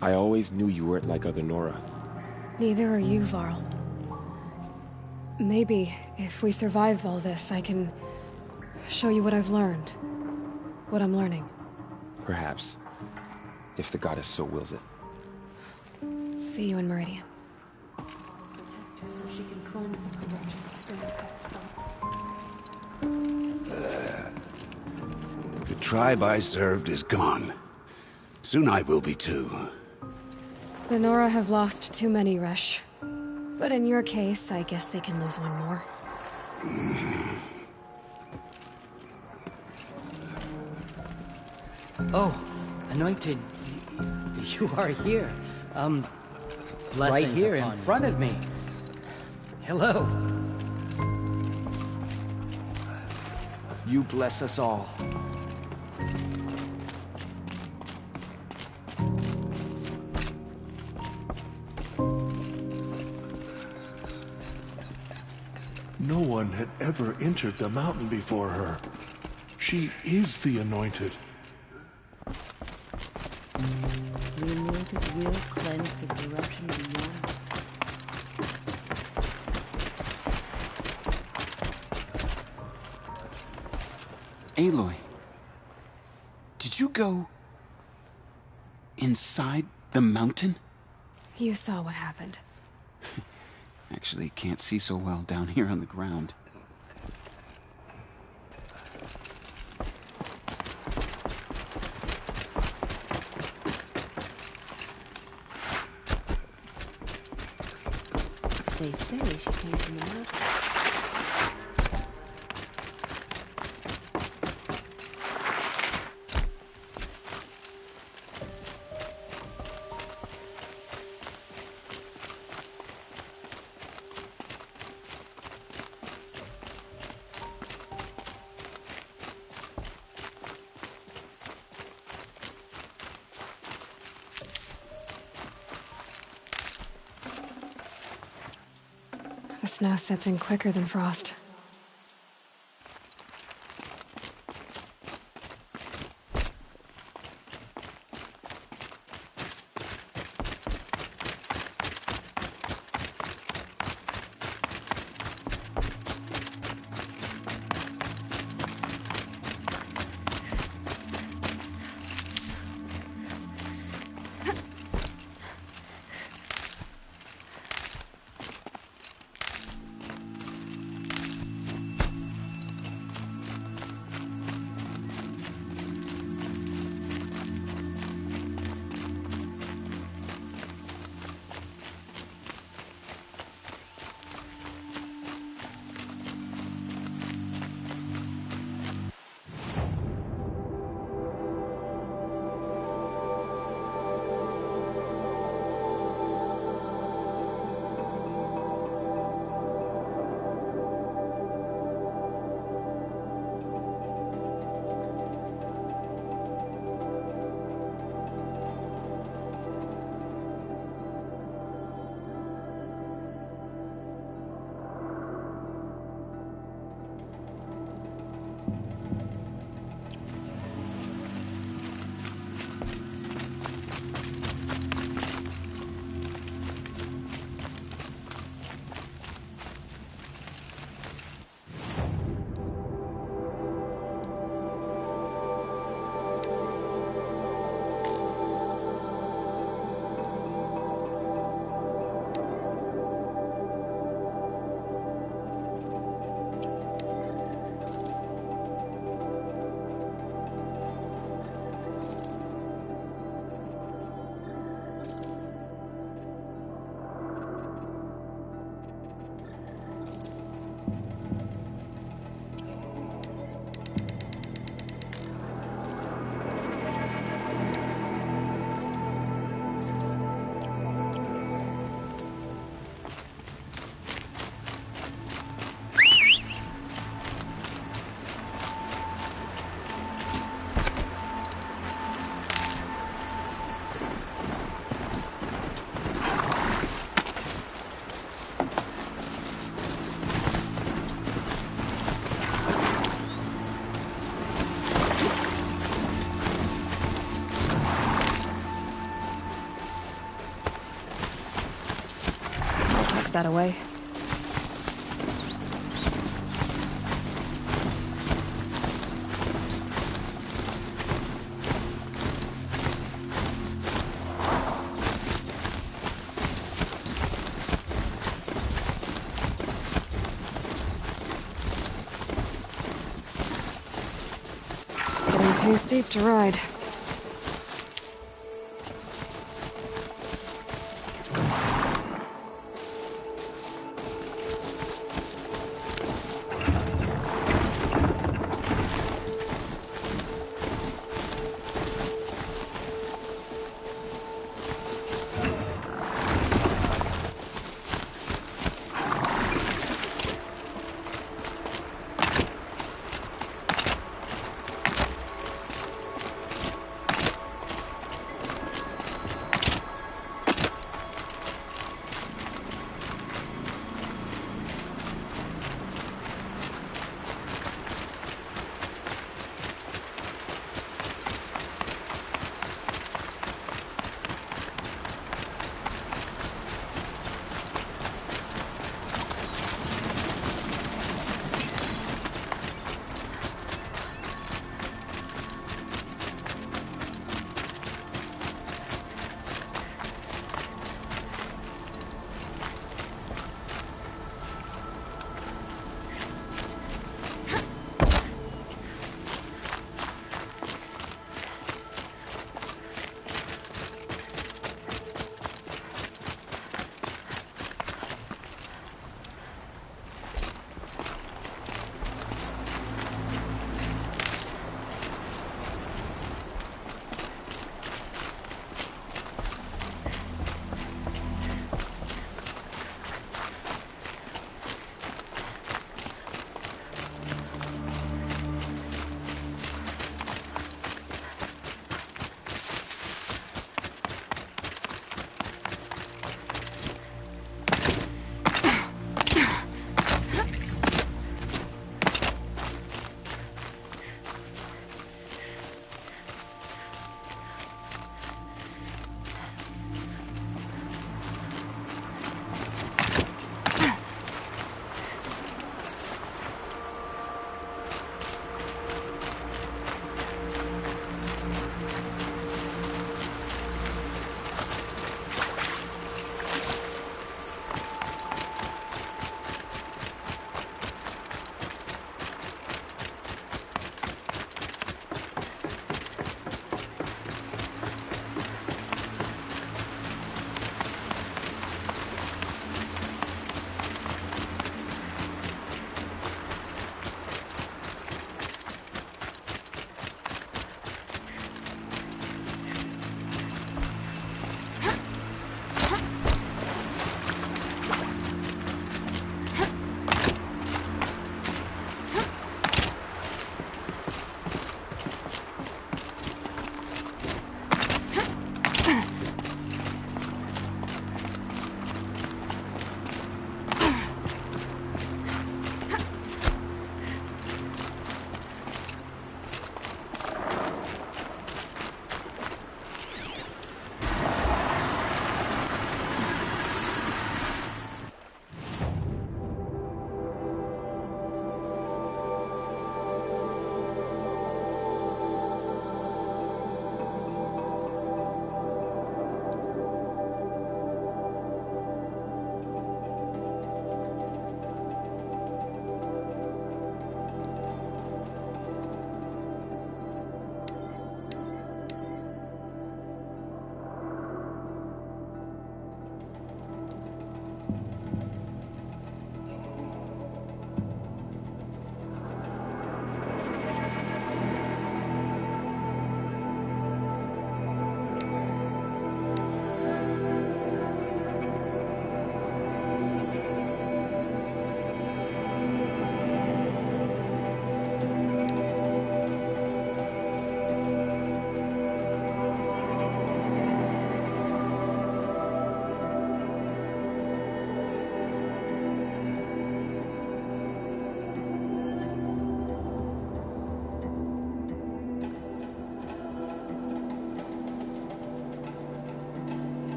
I always knew you weren't like other Nora. Neither are you, Varl. Maybe, if we survive all this, I can show you what I've learned. What I'm learning. Perhaps. If the goddess so wills it. See you in Meridian. Protect her so she can cleanse the corruption that still affects them. The tribe I served is gone. Soon I will be too. The Nora have lost too many, Resh. But in your case, I guess they can lose one more. Oh, Anointed, you are here. Right here in front of me. Hello. You bless us all. No one had ever entered the mountain before her. She is the Anointed. The Anointed will cleanse the corruption of the Nora. Aloy, did you go inside the mountain? You saw what happened. Actually, can't see so well down here on the ground. They say she came from the mountain. The snow sets in quicker than frost. That away. Getting Too steep to ride.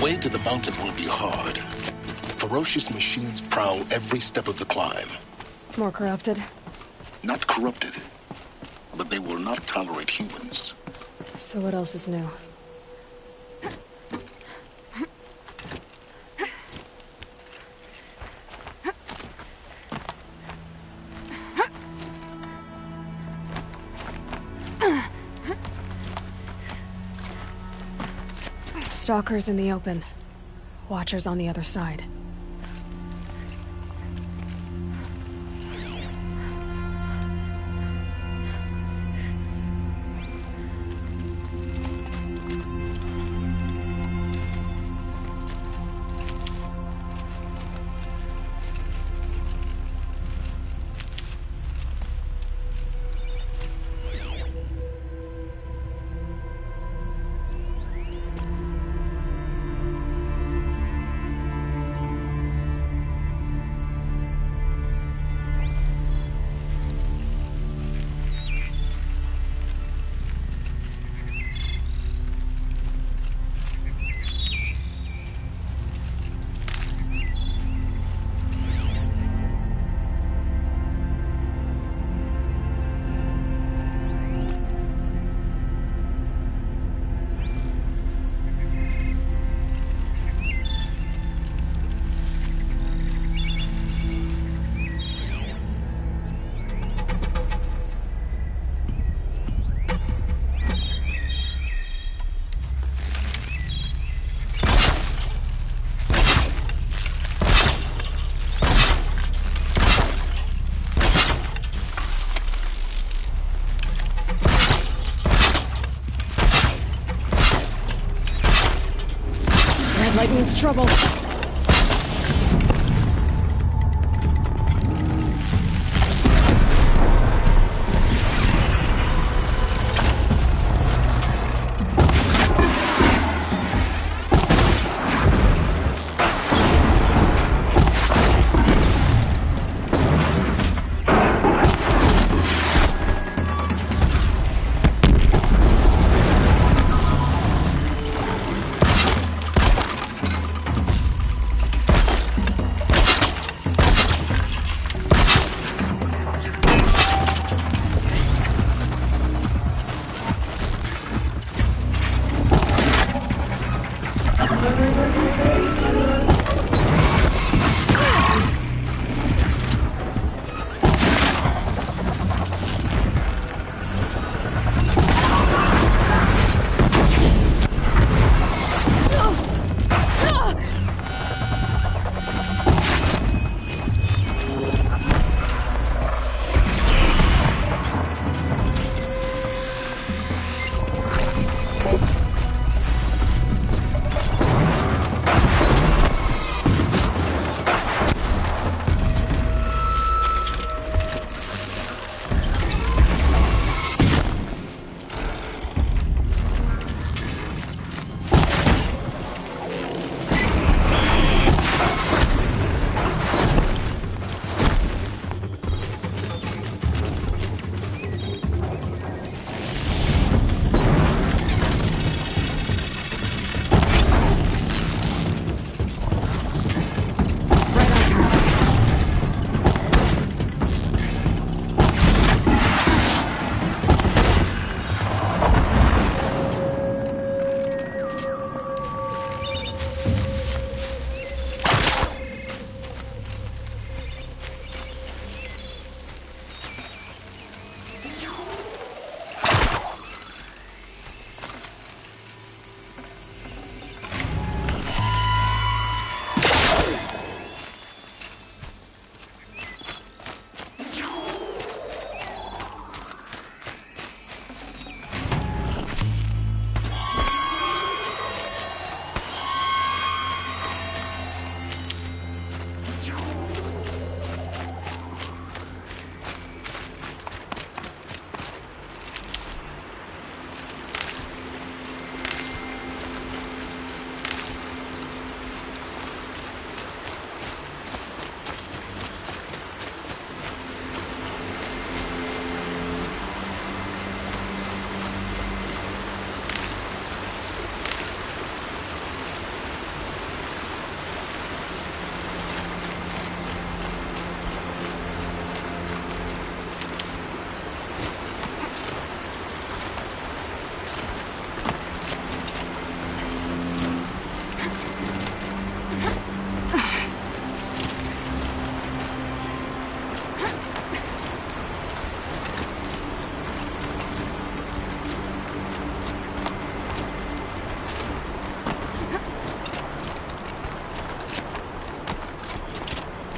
way to the mountain will be hard. Ferocious machines prowl every step of the climb. More corrupted? Not corrupted, but they will not tolerate humans. So what else is new? Stalkers in the open. Watchers on the other side. Light means trouble.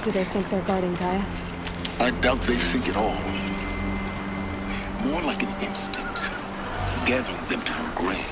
Do they think they're guarding Gaia? I doubt they think at all. More like an instinct, gathering them to her grave.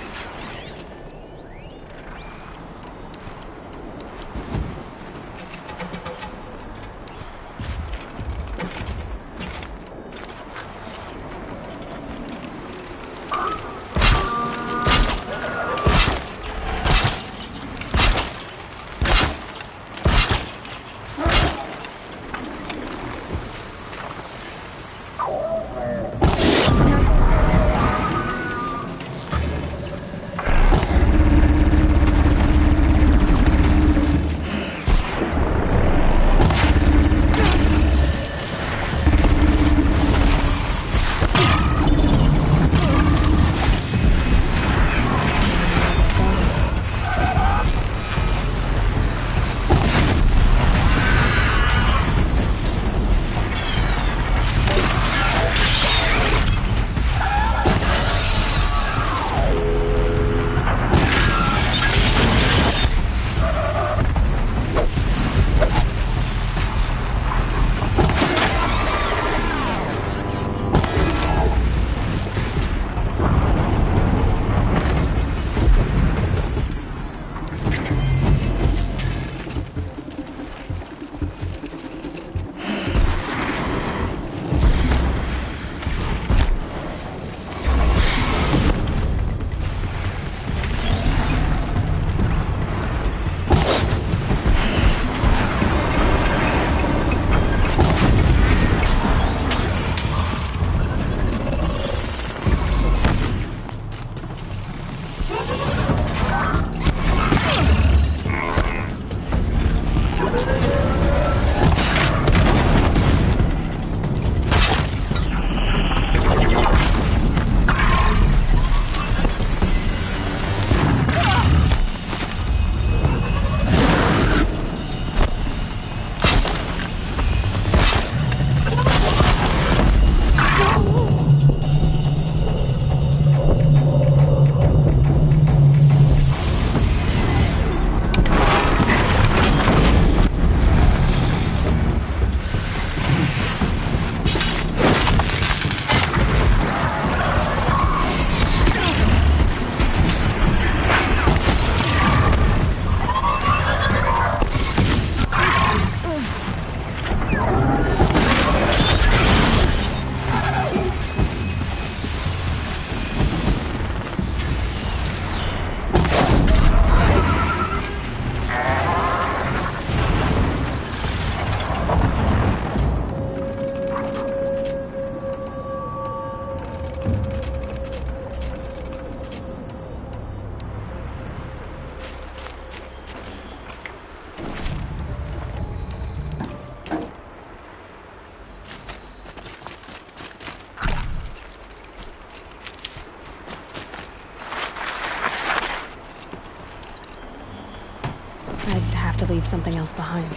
To leave something else behind.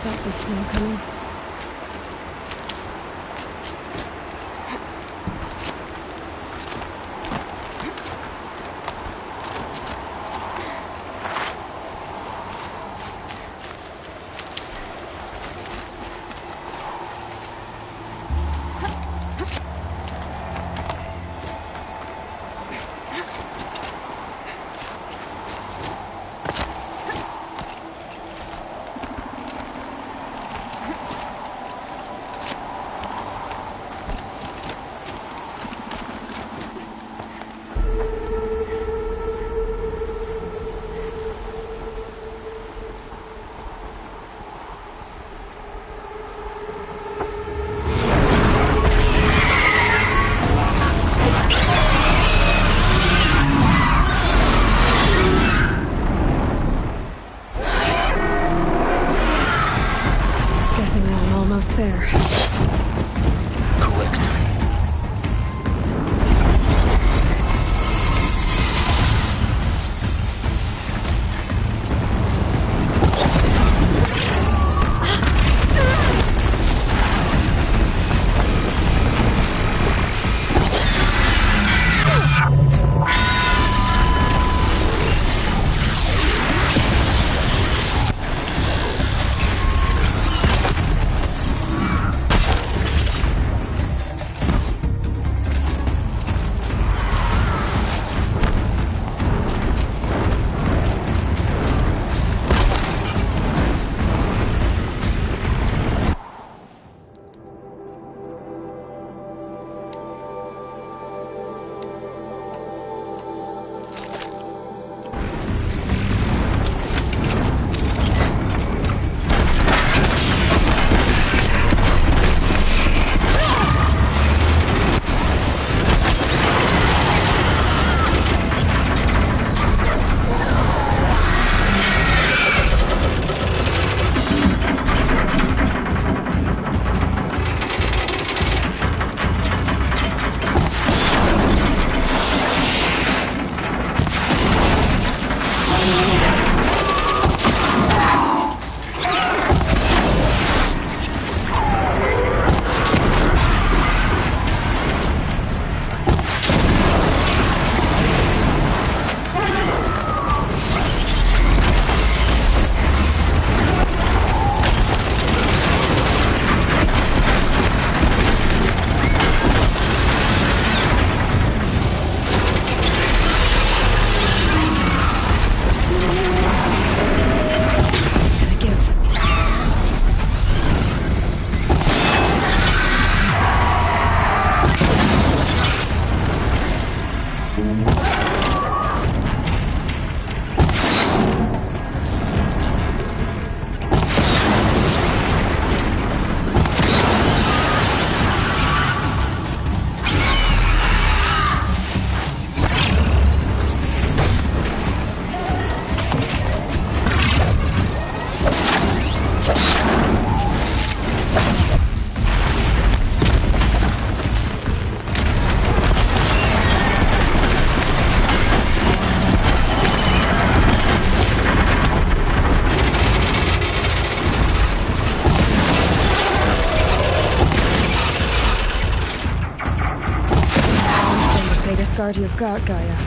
Felt the snow coming. There. start you've got, Gaia.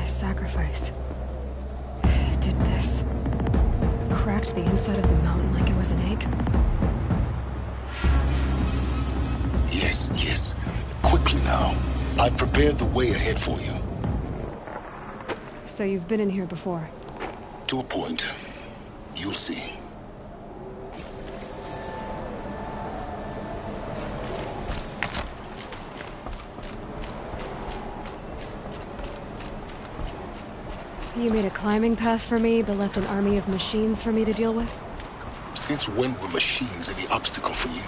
Sacrifice. It did this. Cracked the inside of the mountain like it was an egg. Yes, yes. Quickly now. I've prepared the way ahead for you. So you've been in here before? To a point. You'll see. You made a climbing path for me, but left an army of machines for me to deal with? Since when were machines any obstacle for you?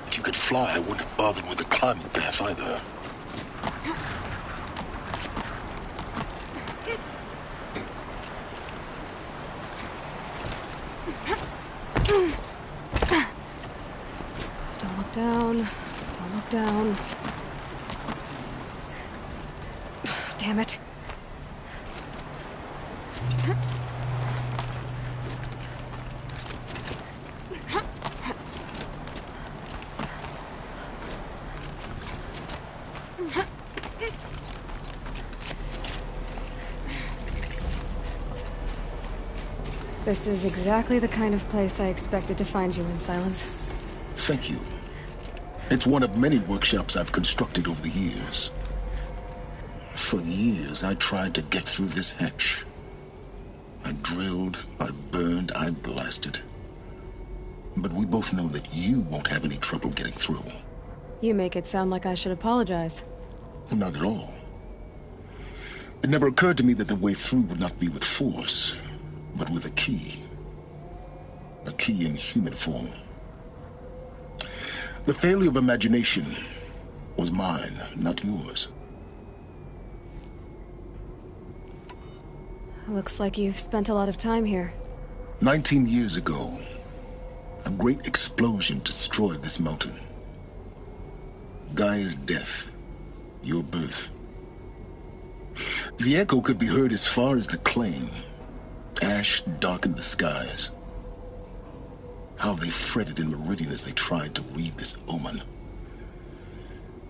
If you could fly, I wouldn't have bothered with the climbing path either. Don't look down. Don't look down. Damn it. This is exactly the kind of place I expected to find you in, Silence. Thank you. It's one of many workshops I've constructed over the years. For years, I tried to get through this hatch. I drilled, I burned, I blasted. But we both know that you won't have any trouble getting through. You make it sound like I should apologize. Not at all. It never occurred to me that the way through would not be with force, but with a key. A key in human form. The failure of imagination was mine, not yours. Looks like you've spent a lot of time here. 19 years ago, a great explosion destroyed this mountain. Gaia's death, your birth. The echo could be heard as far as the claim. Ash darkened the skies. How they fretted in Meridian as they tried to read this omen.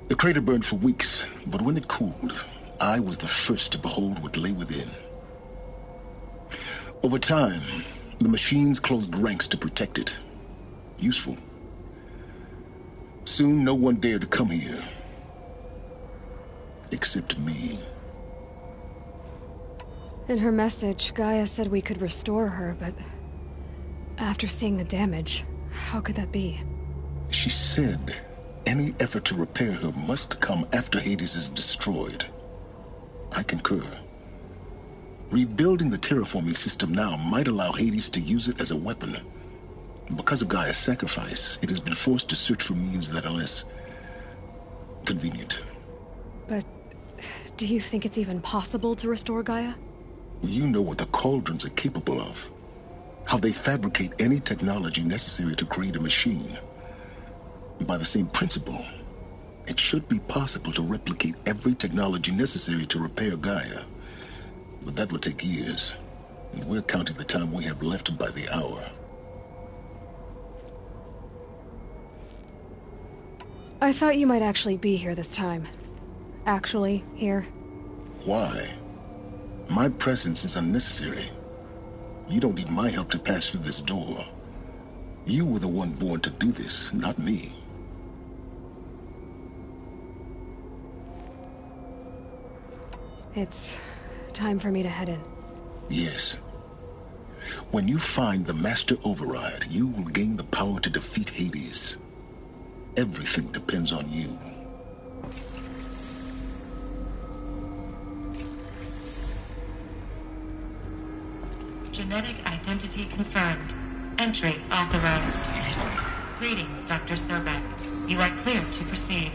The crater burned for weeks, but when it cooled, I was the first to behold what lay within. Over time, the machines closed ranks to protect it. Useful. Soon, no one dared to come here. Except me. In her message, Gaia said we could restore her, but after seeing the damage, how could that be? She said any effort to repair her must come after Hades is destroyed. I concur. Rebuilding the terraforming system now might allow Hades to use it as a weapon. Because of Gaia's sacrifice, it has been forced to search for means that are less convenient. But do you think it's even possible to restore Gaia? You know what the Cauldrons are capable of. How they fabricate any technology necessary to create a machine. By the same principle, it should be possible to replicate every technology necessary to repair Gaia. But that would take years. We're counting the time we have left by the hour. I thought you might actually be here this time. Actually, here. Why? My presence is unnecessary. You don't need my help to pass through this door. You were the one born to do this, not me. It's time for me to head in. Yes. When you find the Master Override, you will gain the power to defeat Hades. Everything depends on you. Genetic identity confirmed. Entry authorized. Greetings, Dr. Sobek. You are clear to proceed.